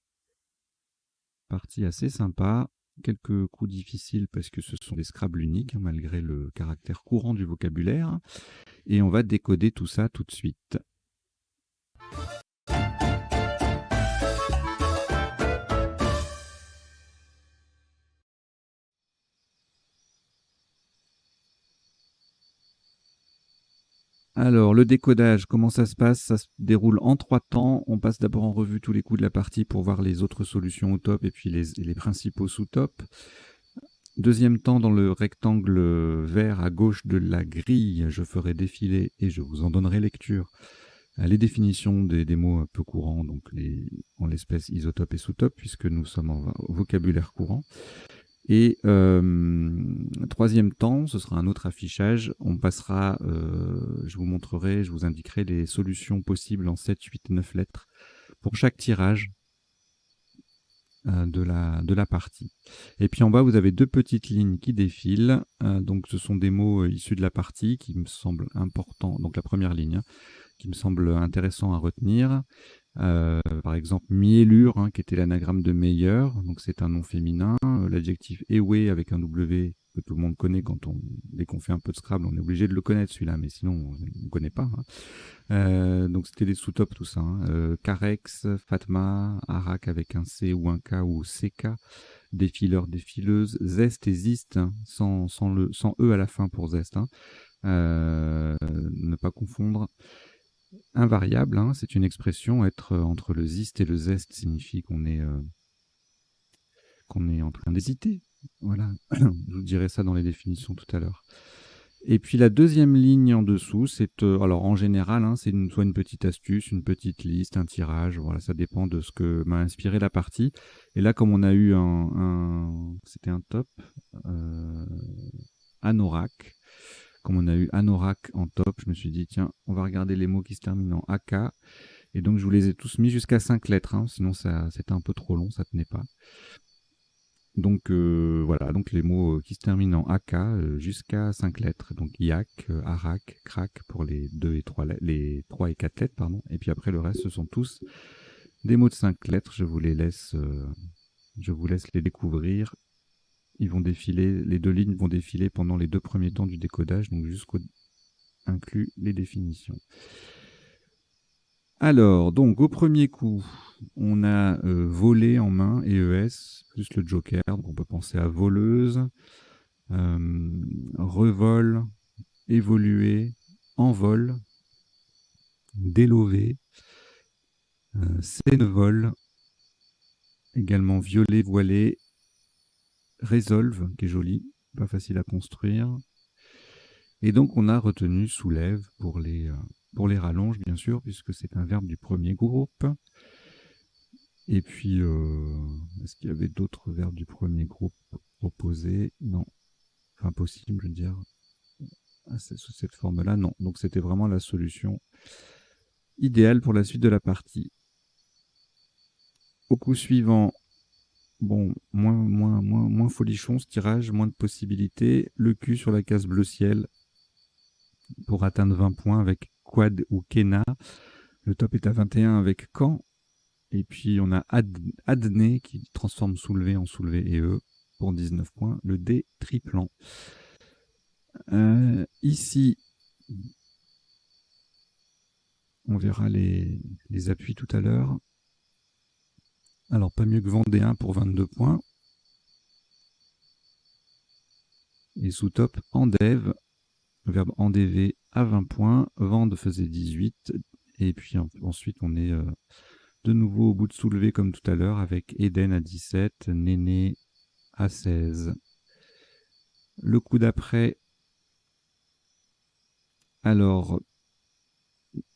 Partie assez sympa. Quelques coups difficiles parce que ce sont des Scrabble uniques, malgré le caractère courant du vocabulaire. Et on va décoder tout ça tout de suite. Alors, le décodage, comment ça se passe? Ça se déroule en 3 temps. On passe d'abord en revue tous les coups de la partie pour voir les autres solutions au top et puis les principaux sous-top. Deuxième temps, dans le rectangle vert à gauche de la grille, je ferai défiler et je vous en donnerai lecture les définitions des mots un peu courants, donc en l'espèce isotope et sous-top, puisque nous sommes en vocabulaire courant. Et troisième temps, ce sera un autre affichage. On passera, je vous montrerai, je vous indiquerai les solutions possibles en 7, 8, 9 lettres pour chaque tirage. de la partie. Et puis en bas, vous avez deux petites lignes qui défilent. Donc ce sont des mots issus de la partie qui me semblent importants. Donc la première ligne, hein, qui me semble intéressant à retenir. Par exemple, miellure, hein, qui était l'anagramme de meilleur, donc c'est un nom féminin. L'adjectif éoué avec un W que tout le monde connaît dès qu'on fait un peu de Scrabble, on est obligé de le connaître celui-là, mais sinon on ne connaît pas. Hein. Donc c'était des sous-tops tout ça. Hein. Carex, Fatma, Arak avec un C ou un K ou CK, défileur, défileuse, Zest et Zist, hein, sans E à la fin pour Zest. Hein. Ne pas confondre. Invariable, hein, c'est une expression. Être entre le zist et le zest signifie qu'on est en train d'hésiter. Voilà, je vous dirai ça dans les définitions tout à l'heure. Et puis la deuxième ligne en dessous, c'est alors en général, hein, c'est soit une petite astuce, une petite liste, un tirage. Voilà, ça dépend de ce que m'a inspiré la partie. Et là, comme on a eu c'était un top Anorak. Comme on a eu Anorak en top, je me suis dit, tiens, on va regarder les mots qui se terminent en AK. Et donc, je vous les ai tous mis jusqu'à 5 lettres. Hein, sinon, c'était un peu trop long, ça tenait pas. Donc, voilà. Donc, les mots qui se terminent en AK jusqu'à 5 lettres. Donc, Yak, Arak, Krak pour les 3 et 4 lettres. Pardon. Et puis après, le reste, ce sont tous des mots de 5 lettres. Je vous laisse les découvrir. Ils vont défiler, les deux lignes vont défiler pendant les 2 premiers temps du décodage, donc inclus les définitions. Alors, donc au premier coup, on a volé en main et ES, plus le joker, donc on peut penser à voleuse, revol, évoluer, envol, délové, sénevol, également violet, voilé, résolve, qui est joli, pas facile à construire. Et donc on a retenu soulève pour les rallonges, bien sûr, puisque c'est un verbe du premier groupe. Et puis, est-ce qu'il y avait d'autres verbes du premier groupe proposés? Non. Enfin, possible, je veux dire. Sous cette forme-là, non. Donc c'était vraiment la solution idéale pour la suite de la partie. Au coup suivant, bon, moins folichon ce tirage, moins de possibilités. Le cul sur la case bleu ciel pour atteindre 20 points avec Quad ou Kena. Le top est à 21 avec Quand. Et puis on a Adné qui transforme soulevé en soulevé et E pour 19 points. Le D triplant. Ici, on verra les appuis tout à l'heure. Alors pas mieux que Vendéen pour 22 points. Et sous top, Endev, verbe endever à 20 points. Vende faisait 18. Et puis ensuite on est de nouveau au bout de soulevé comme tout à l'heure avec Eden à 17, Néné à 16. Le coup d'après, alors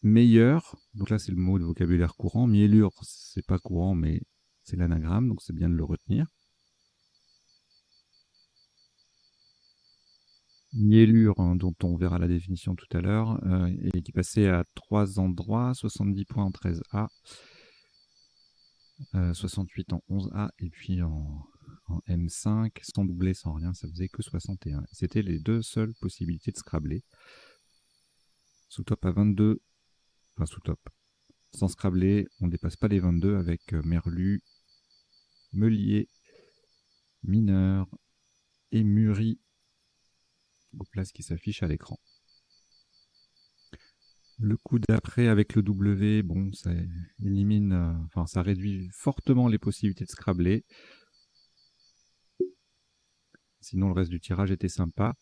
meilleur, donc là c'est le mot de vocabulaire courant. Miellure, c'est pas courant mais c'est l'anagramme, donc c'est bien de le retenir. Miellure, hein, dont on verra la définition tout à l'heure, et qui passait à 3 endroits, 70 points en 13A, 68 en 11A, et puis en M5, sans doubler, sans rien, ça faisait que 61. C'était les deux seules possibilités de scrabler. Sous-top à 22, enfin sous-top. Sans scrabler, on ne dépasse pas les 22 avec Merlu, Meulier, Mineur et Muri aux places qui s'affichent à l'écran. Le coup d'après avec le W, bon, ça élimine, enfin ça réduit fortement les possibilités de scrabler. Sinon le reste du tirage était sympa.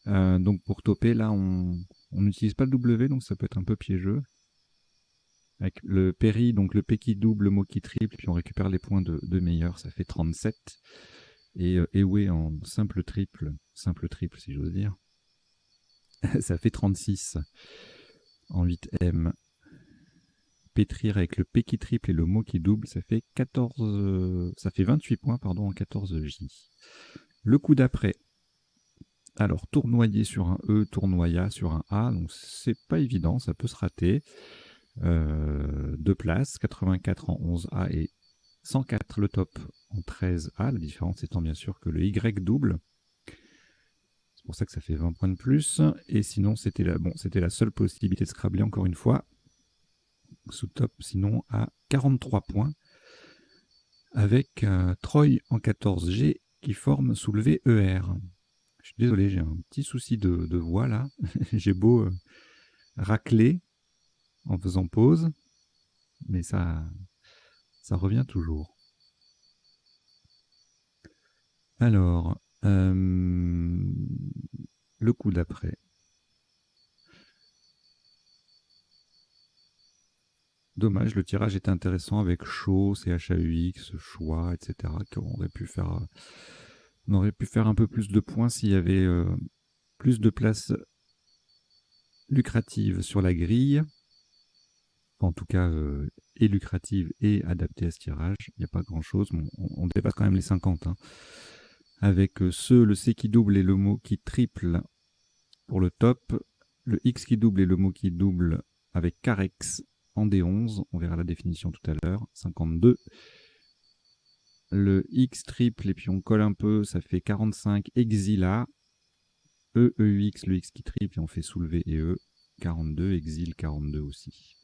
Donc pour topper, là on n'utilise pas le W, donc ça peut être un peu piégeux. Avec le péri, donc le P qui double, le mot qui triple, puis on récupère les points de meilleur, ça fait 37. Et Ewe en simple triple si j'ose dire, ça fait 36 en 8M. Pétrir avec le P qui triple et le mot qui double, ça fait 28 points pardon, en 14J. Le coup d'après, alors tournoyer sur un E, tournoya sur un A, donc c'est pas évident, ça peut se rater. 2 places, 84 en 11A et 104 le top en 13A, la différence étant bien sûr que le Y double. C'est pour ça que ça fait 20 points de plus. Et sinon, c'était la seule possibilité de scrabler encore une fois. Sous top, sinon, à 43 points. Avec Troy en 14G qui forme soulevé ER. Je suis désolé, j'ai un petit souci de voix là. J'ai beau racler en faisant pause, mais ça revient toujours. Alors, le coup d'après. Dommage, le tirage était intéressant avec chaud, CHAUX, choix, etc. On aurait pu faire un peu plus de points s'il y avait plus de places lucratives sur la grille. En tout cas, et lucrative et adaptée à ce tirage. Il n'y a pas grand-chose. On dépasse quand même les 50. Hein. Avec le C qui double et le mot qui triple pour le top. Le X qui double et le mot qui double avec Carex en D11. On verra la définition tout à l'heure. 52. Le X triple et puis on colle un peu. Ça fait 45. Exila. EUX, le X qui triple et on fait soulever et E. 42. Exil 42 aussi.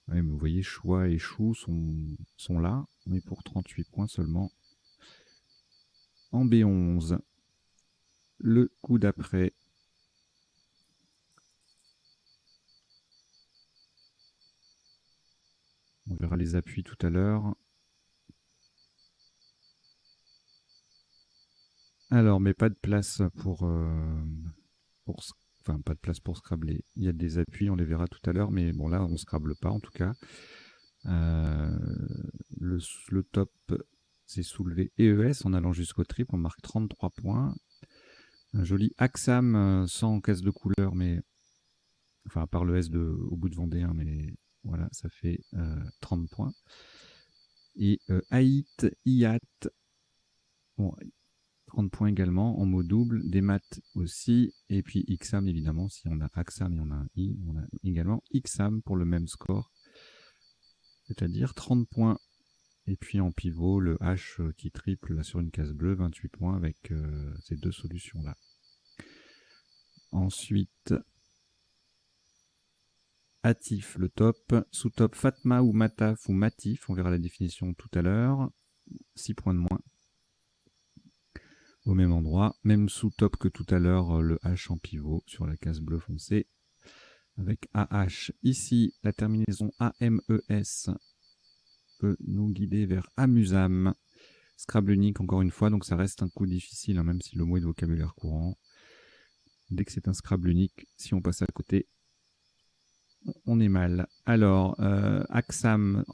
Ouais, mais vous voyez, choix et chou sont là, mais pour 38 points seulement. En B11, le coup d'après. On verra les appuis tout à l'heure. Alors, mais pas de place enfin, pas de place pour scrabler. Il y a des appuis, on les verra tout à l'heure, mais bon, là, on ne scrable pas en tout cas. Le top, c'est soulevé EES en allant jusqu'au triple. On marque 33 points. Un joli Axam sans caisse de couleur, mais enfin, à part le S au bout de Vendéen, mais voilà, ça fait 30 points. Et Haït, Iat, bon, 30 points également en mot double, des maths aussi, et puis Xam évidemment, si on a Axam et on a un I, on a également Xam pour le même score, c'est-à-dire 30 points. Et puis en pivot, le H qui triple là, sur une case bleue, 28 points avec ces deux solutions-là. Ensuite, Atif, le top. Sous-top, Fatma ou Mataf ou Matif. On verra la définition tout à l'heure. 6 points de moins. Au même endroit. Même sous-top que tout à l'heure, le H en pivot sur la case bleu foncé. Avec AH. Ici, la terminaison AMES peut nous guider vers Amusam. Scrabble unique, encore une fois. Donc ça reste un coup difficile, hein, même si le mot est de vocabulaire courant. Dès que c'est un Scrabble unique, si on passe à côté, on est mal. Alors, Axam,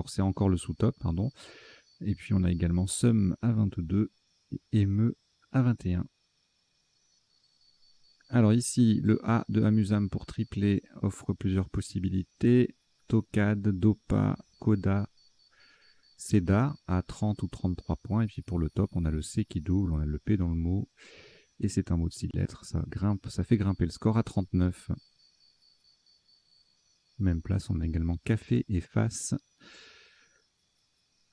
c'est encore le sous-top, pardon. Et puis on a également Sum à 22 et Me à 21. Alors ici, le A de Amusam pour tripler offre plusieurs possibilités. Tocad, Dopa, Coda, Seda à 30 ou 33 points. Et puis pour le top, on a le C qui double, on a le P dans le mot. Et c'est un mot de 6 lettres. Ça fait grimper le score à 39. Même place, on a également Café et Face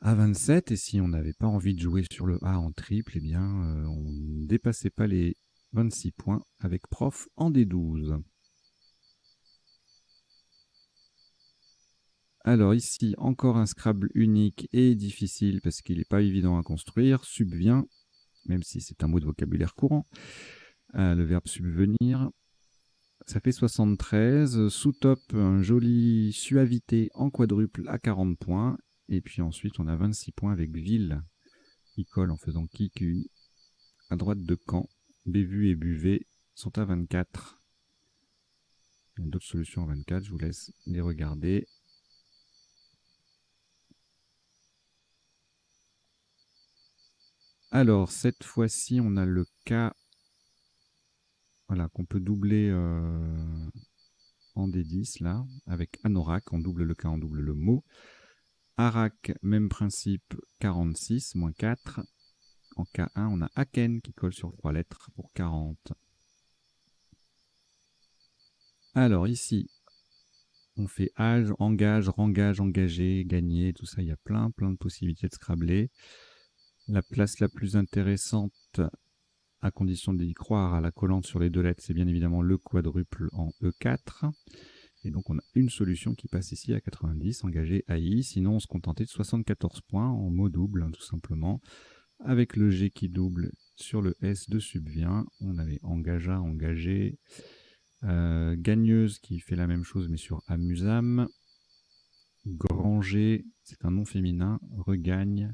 à 27. Et si on n'avait pas envie de jouer sur le A en triple, eh bien, on ne dépassait pas les 26 points avec Prof en D12. Alors ici, encore un Scrabble unique et difficile parce qu'il n'est pas évident à construire. Subvient, même si c'est un mot de vocabulaire courant, le verbe subvenir. Ça fait 73. Sous-top, un joli suavité en quadruple à 40 points. Et puis ensuite, on a 26 points avec Ville qui colle en faisant Kiki. À droite de Caen, Bévu et Buvet sont à 24. Il y a d'autres solutions à 24, je vous laisse les regarder. Alors, cette fois-ci, on a le cas voilà, qu'on peut doubler en D10, là, avec Anorak. On double le cas, on double le mot. Arak, même principe, 46, moins 4. En K1, on a Aken qui colle sur 3 lettres pour 40. Alors ici, On fait âge, engage, rengage, engagé, gagner, tout ça. Il y a plein de possibilités de scrabbler. La place la plus intéressante, à condition d'y croire à la collante sur les 2 lettres, c'est bien évidemment le quadruple en E4. Et donc on a une solution qui passe ici à 90, engagé AI. Sinon on se contentait de 74 points en mot double, hein, tout simplement. Avec le G qui double sur le S de subvient, on avait engagea, engagé. Gagneuse qui fait la même chose mais sur amusam. Granger, c'est un nom féminin, regagne.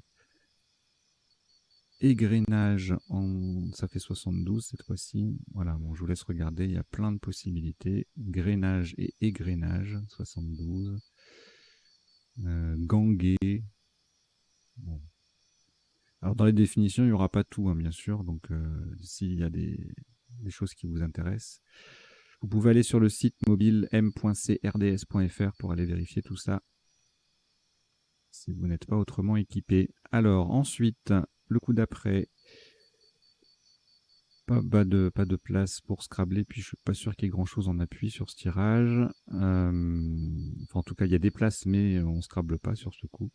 Égrenage, ça fait 72 cette fois-ci. Voilà, bon, je vous laisse regarder, il y a plein de possibilités. Grainage et égrenage, 72. Ganguer. Bon. Alors dans les définitions, il n'y aura pas tout, hein, bien sûr, donc s'il y a des choses qui vous intéressent, vous pouvez aller sur le site mobile m.crds.fr pour aller vérifier tout ça, si vous n'êtes pas autrement équipé. Alors ensuite, le coup d'après, pas de place pour scrabbler, puis je suis pas sûr qu'il y ait grand chose en appui sur ce tirage. Enfin, en tout cas, il y a des places, mais on scrabble pas sur ce coup.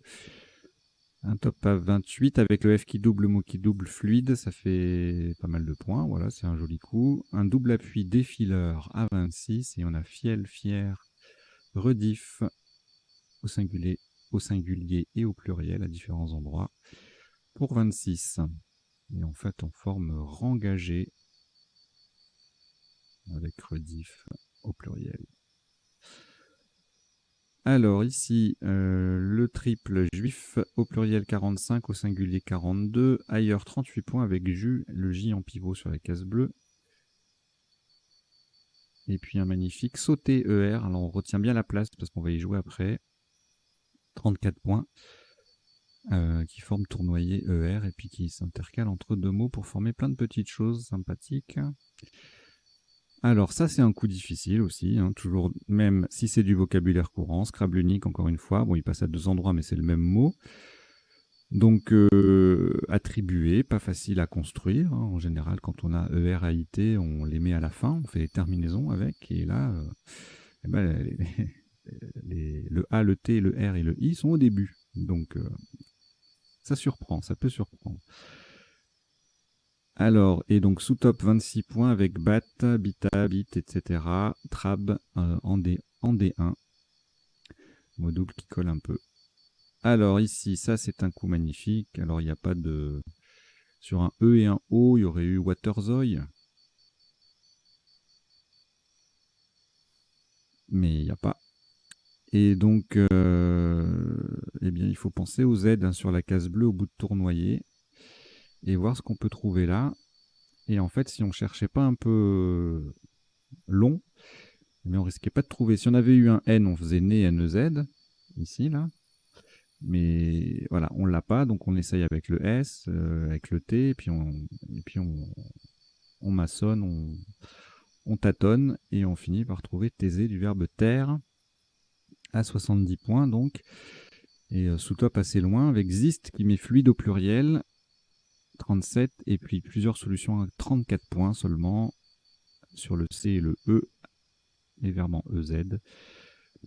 Un top à 28 avec le F qui double, le mot qui double, fluide, ça fait pas mal de points. Voilà, c'est un joli coup. Un double appui défileur à 26 et on a fiel, fier, rediff au singulier et au pluriel à différents endroits pour 26. Et en fait, en forme rengagée avec rediff au pluriel. Alors ici, le triple juif au pluriel 45, au singulier 42, ailleurs 38 points avec jus, le J en pivot sur la case bleue. Et puis un magnifique sauté ER, alors on retient bien la place parce qu'on va y jouer après. 34 points, qui forment tournoyer ER et puis qui s'intercalent entre 2 mots pour former plein de petites choses sympathiques. Alors ça c'est un coup difficile aussi, hein, toujours, même si c'est du vocabulaire courant, Scrabble unique encore une fois, bon il passe à 2 endroits mais c'est le même mot. Donc attribué, pas facile à construire, hein. En général quand on a ER, AIT, on les met à la fin, on fait les terminaisons avec, et là eh ben, le A, le T, le R et le I sont au début, donc ça surprend, ça peut surprendre. Alors, et donc sous top 26 points avec bat, bita, bit, etc. Trab en D1. Mot double qui colle un peu. Alors ici, ça c'est un coup magnifique. Alors il n'y a pas de... Sur un E et un O, il y aurait eu Waterzoy. Mais il n'y a pas. Et donc, eh bien, il faut penser au Z, hein, sur la case bleue au bout de tournoyer. Et voir ce qu'on peut trouver là. Et en fait, si on cherchait pas un peu long, mais on risquait pas de trouver. Si on avait eu un N, on faisait né NEZ, ici, là. Mais voilà, on l'a pas, donc on essaye avec le S, avec le T, et puis on maçonne, on tâtonne, et on finit par trouver taiser du verbe taire à 70 points, donc. Et sous top assez loin, avec Zist qui met fluide au pluriel, 37, et puis plusieurs solutions à 34 points seulement, sur le C et le E, les verbes en EZ.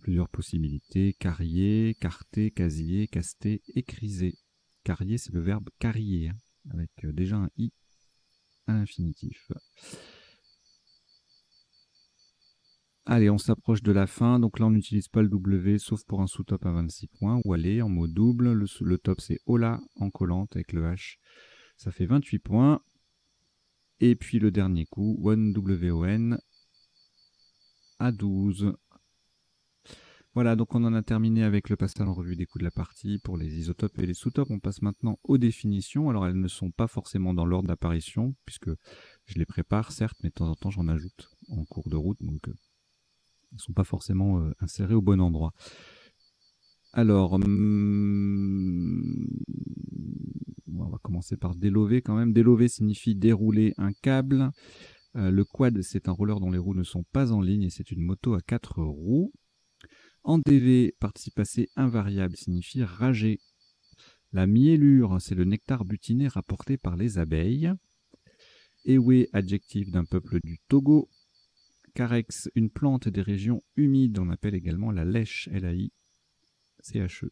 Plusieurs possibilités, carrier, carter, casier, caster et criser. Carrier, c'est le verbe carrier, hein, avec déjà un I à l'infinitif. Allez, on s'approche de la fin, donc là on n'utilise pas le W, sauf pour un sous-top à 26 points, ou aller en mot double, le top c'est Ola en collante avec le H, ça fait 28 points. Et puis le dernier coup, One WON à 12. Voilà, donc on en a terminé avec le passage en revue des coups de la partie pour les isotopes et les sous-topes. On passe maintenant aux définitions. Alors elles ne sont pas forcément dans l'ordre d'apparition, puisque je les prépare, certes, mais de temps en temps j'en ajoute en cours de route, donc elles ne sont pas forcément insérées au bon endroit. Alors, on va commencer par délover quand même. Délover signifie dérouler un câble. Le quad, c'est un roller dont les roues ne sont pas en ligne et c'est une moto à 4 roues. En DV, participe passé invariable signifie rager. La miellure, c'est le nectar butiné rapporté par les abeilles. Ewe, adjectif d'un peuple du Togo. Carex, une plante des régions humides, on appelle également la lèche, L-A-I-C-H-E.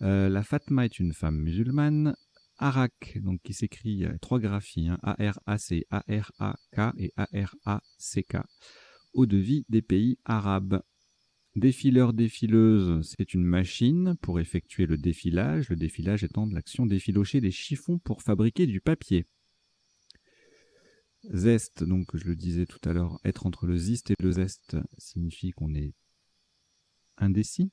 La Fatma est une femme musulmane. Arak, donc qui s'écrit 3 graphies, hein, A-R-A-C, A-R-A-K et A-R-A-C-K, eau de vie des pays arabes. Défileur-défileuse, c'est une machine pour effectuer le défilage étant de l'action d'effilocher des chiffons pour fabriquer du papier. Zeste, donc je le disais tout à l'heure, être entre le ziste et le zeste signifie qu'on est indécis.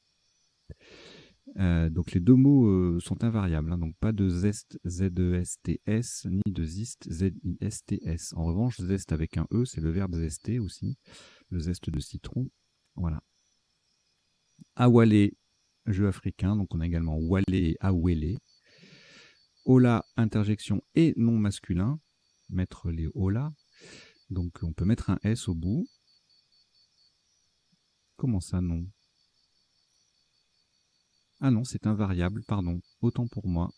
Donc les deux mots sont invariables, hein, donc pas de zeste, Z-E-S-T-S, ni de ziste, Z-I-S-T-S. En revanche, zeste avec un E, c'est le verbe zester aussi, le zeste de citron. Voilà. Awale, jeu africain, donc on a également Wale et Awele. Ola, interjection et nom masculin, mettre les Ola. Donc on peut mettre un S au bout. Comment ça, non? Ah non, c'est invariable, pardon, autant pour moi.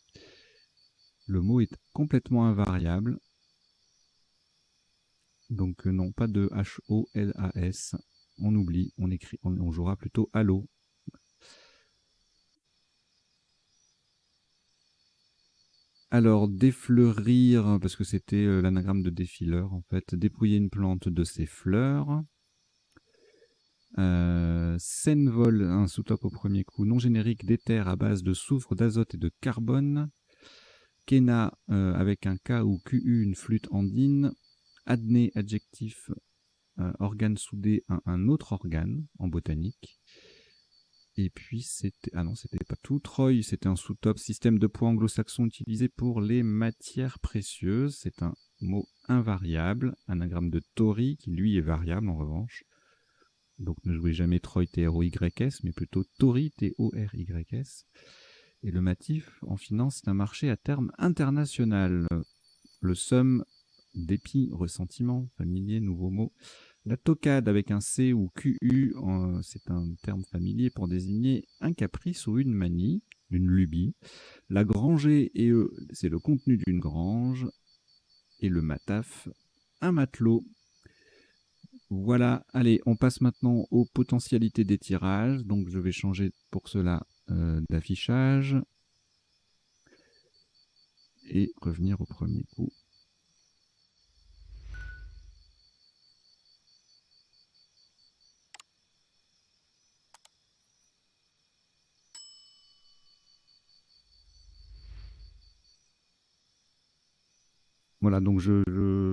Le mot est complètement invariable. Donc non, pas de H-O-L-A-S. On oublie, on jouera plutôt Allo. Alors, défleurir, parce que c'était l'anagramme de défileur, en fait. Dépouiller une plante de ses fleurs. Senvol, un sous-top au premier coup, non générique d'éther à base de soufre, d'azote et de carbone. Kena, avec un K ou QU, une flûte andine. Adné, adjectif, organe soudé à un autre organe en botanique. Et puis c'était... Ah non, c'était pas tout. Troy, c'était un sous-top, système de poids anglo-saxon utilisé pour les matières précieuses. C'est un mot invariable, anagramme de tori, qui lui est variable en revanche. Donc ne jouez jamais Troy T-R-O-Y-S, mais plutôt Tori T-O-R-Y-S. Et le matif en finance, c'est un marché à terme international. Le somme, dépit, ressentiment, familier, nouveau mot. La toquade avec un C ou QU, c'est un terme familier pour désigner un caprice ou une manie, une lubie. La granger et c'est le contenu d'une grange. Et le mataf, un matelot. Voilà, allez, on passe maintenant aux potentialités des tirages. Donc je vais changer pour cela d'affichage et revenir au premier coup. Voilà, donc je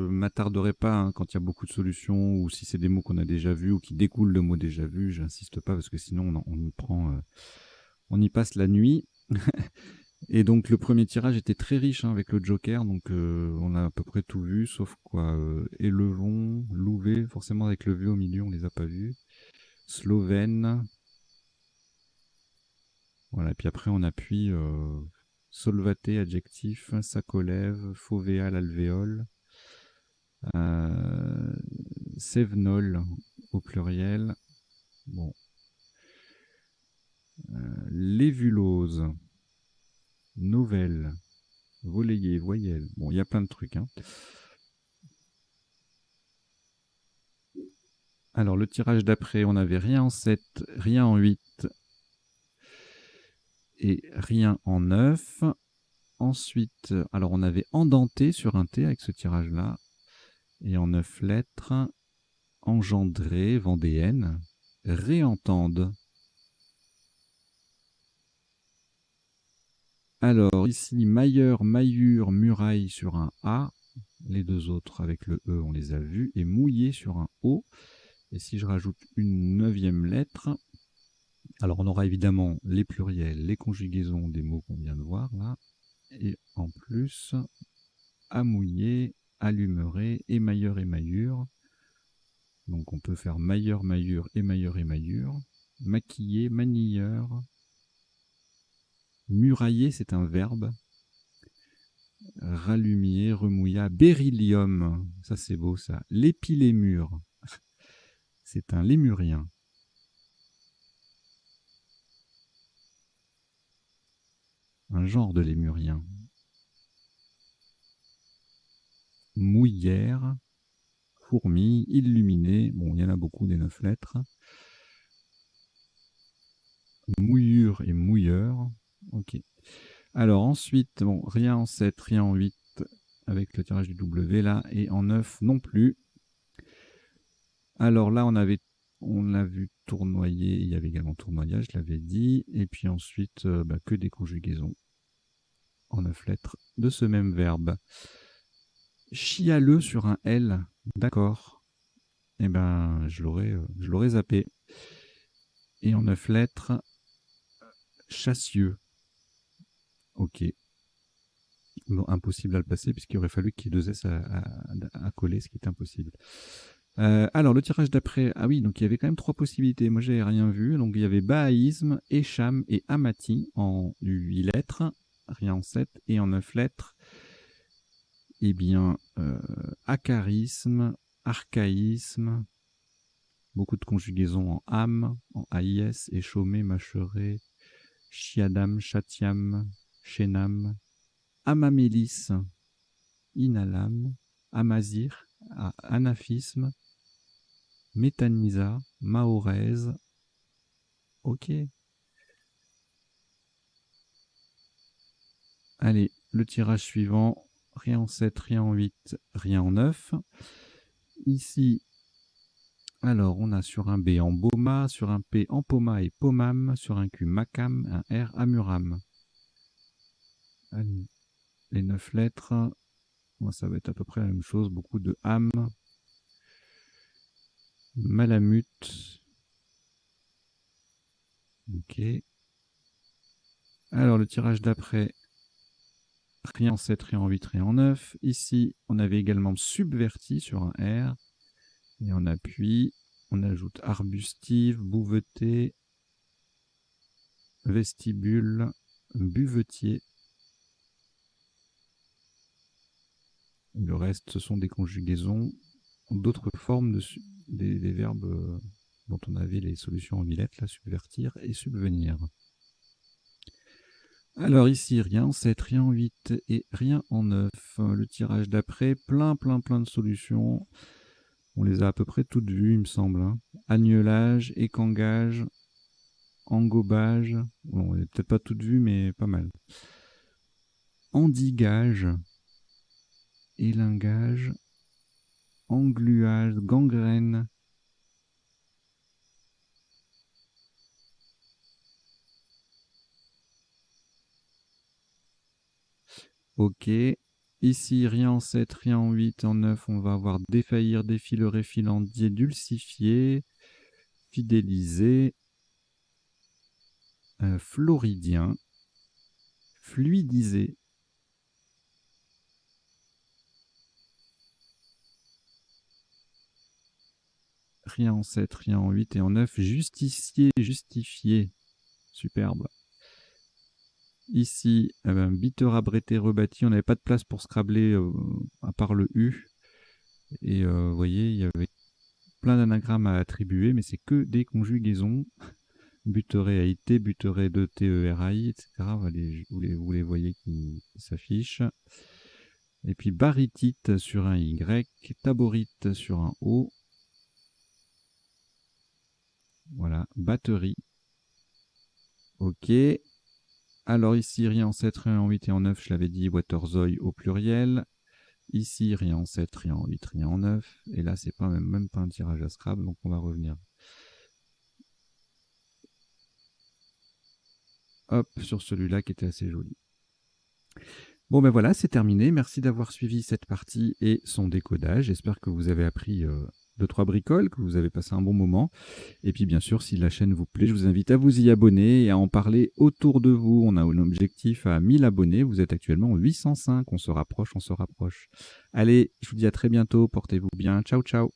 m'attarderai pas hein, quand il y a beaucoup de solutions ou si c'est des mots qu'on a déjà vus ou qui découlent de mots déjà vus, j'insiste pas parce que sinon on y passe la nuit. Et donc le premier tirage était très riche hein, avec le Joker, donc on a à peu près tout vu, sauf quoi, Élevon, Louvet, forcément avec le V au milieu, on les a pas vus. Slovène. Voilà, et puis après on appuie Solvate, adjectif, Sakolev, Fauvéal, alvéole. Sévenol au pluriel. Bon. Lévulose. Novelle. Voleyer, voyelle. Bon, il y a plein de trucs. Hein. Alors, le tirage d'après, on n'avait rien en 7, rien en 8 et rien en 9. Ensuite, alors on avait endenté sur un T avec ce tirage-là. Et en 9 lettres, engendré, vendéenne, réentende. Alors ici, mailleur, maillure, muraille sur un A. Les deux autres avec le E, on les a vus. Et mouillé sur un O. Et si je rajoute une 9e lettre, alors on aura évidemment les pluriels, les conjugaisons des mots qu'on vient de voir là. Et en plus, à mouiller, allumerer, émailleur, émaillure. Donc on peut faire mailleur, maillure, émailleur, émaillure. Maquiller, manilleur. Murailler, c'est un verbe. Rallumier, remouilla, beryllium. Ça c'est beau ça. L'épilémur. C'est un lémurien. Un genre de lémurien. Mouillère. fourmi, illuminé. Bon, il y en a beaucoup des 9 lettres. Mouillure et mouilleur. Ok. Alors ensuite, bon, rien en 7, rien en 8 avec le tirage du W là, et en 9 non plus. Alors là, on l'a vu tournoyer, il y avait également tournoyage, je l'avais dit, et puis ensuite, que des conjugaisons en 9 lettres de ce même verbe. Chialeux sur un L, d'accord. Eh ben, je l'aurais zappé. Et en 9 lettres, chassieux. Ok. Bon, impossible à le passer puisqu'il aurait fallu qu'il y ait 2 S à coller, ce qui est impossible. Alors, le tirage d'après, ah oui, donc il y avait quand même 3 possibilités. Moi, j'ai rien vu. Donc, il y avait bahaïsme, écham et amati en 8 lettres, rien en 7, et en 9 lettres, eh bien, acarisme, archaïsme, beaucoup de conjugaisons en âme, en AIS, échaumé, mâcheré, chiadam, chatiam, chénam, amamélis, inalam, amazir, anaphisme, métanisa, mahorèse. Ok. Allez, le tirage suivant. Rien en 7, rien en 8, rien en 9. Ici, alors on a sur un B en boma, sur un P en poma et pomam, sur un Q macam, un R amuram. Allez, les 9 lettres. Moi, ça va être à peu près la même chose. Beaucoup de âme. Malamute. Ok. Alors, le tirage d'après. Rien en 7, rien en 8, rien en 9. Ici, on avait également subverti sur un R. Et en appui, on ajoute arbustive, bouveté, vestibule, buvetier. Le reste, ce sont des conjugaisons, d'autres formes des verbes dont on avait les solutions en 8 lettres, là, subvertir et subvenir. Alors ici, rien en 7, rien en 8 et rien en 9. Le tirage d'après, plein de solutions. On les a à peu près toutes vues, il me semble. Hein. Agnelage, écangage, engobage. Bon, on n'est peut-être pas toutes vues, mais pas mal. Endigage, élingage, engluage, gangrène. Ok. Ici, rien en 7, rien en 8, en 9, on va avoir défaillir, défilerer, filandier, dulcifier, fidéliser, floridien, fluidiser, rien en 7, rien en 8 et en 9, justicier, justifier, superbe. Ici, biteur, abrété, rebâti, on n'avait pas de place pour scrabler à part le U. Et vous voyez, il y avait plein d'anagrammes à attribuer, mais c'est que des conjugaisons. Buteré AIT, buteré de TERAI, etc. Vous les voyez qui s'affichent. Et puis barytite sur un Y, taborite sur un O. Voilà, batterie. Ok. Alors ici, rien en 7, rien en 8 et en 9, je l'avais dit, waterzoi au pluriel. Ici, rien en 7, rien en 8, rien en 9. Et là, c'est pas même pas un tirage à Scrabble, donc on va revenir. Hop, sur celui-là qui était assez joli. Bon ben voilà, c'est terminé. Merci d'avoir suivi cette partie et son décodage. J'espère que vous avez appris 2-3 bricoles, que vous avez passé un bon moment. Et puis bien sûr, si la chaîne vous plaît, je vous invite à vous y abonner et à en parler autour de vous. On a un objectif à 1000 abonnés. Vous êtes actuellement 805. On se rapproche, on se rapproche. Allez, je vous dis à très bientôt. Portez-vous bien. Ciao, ciao.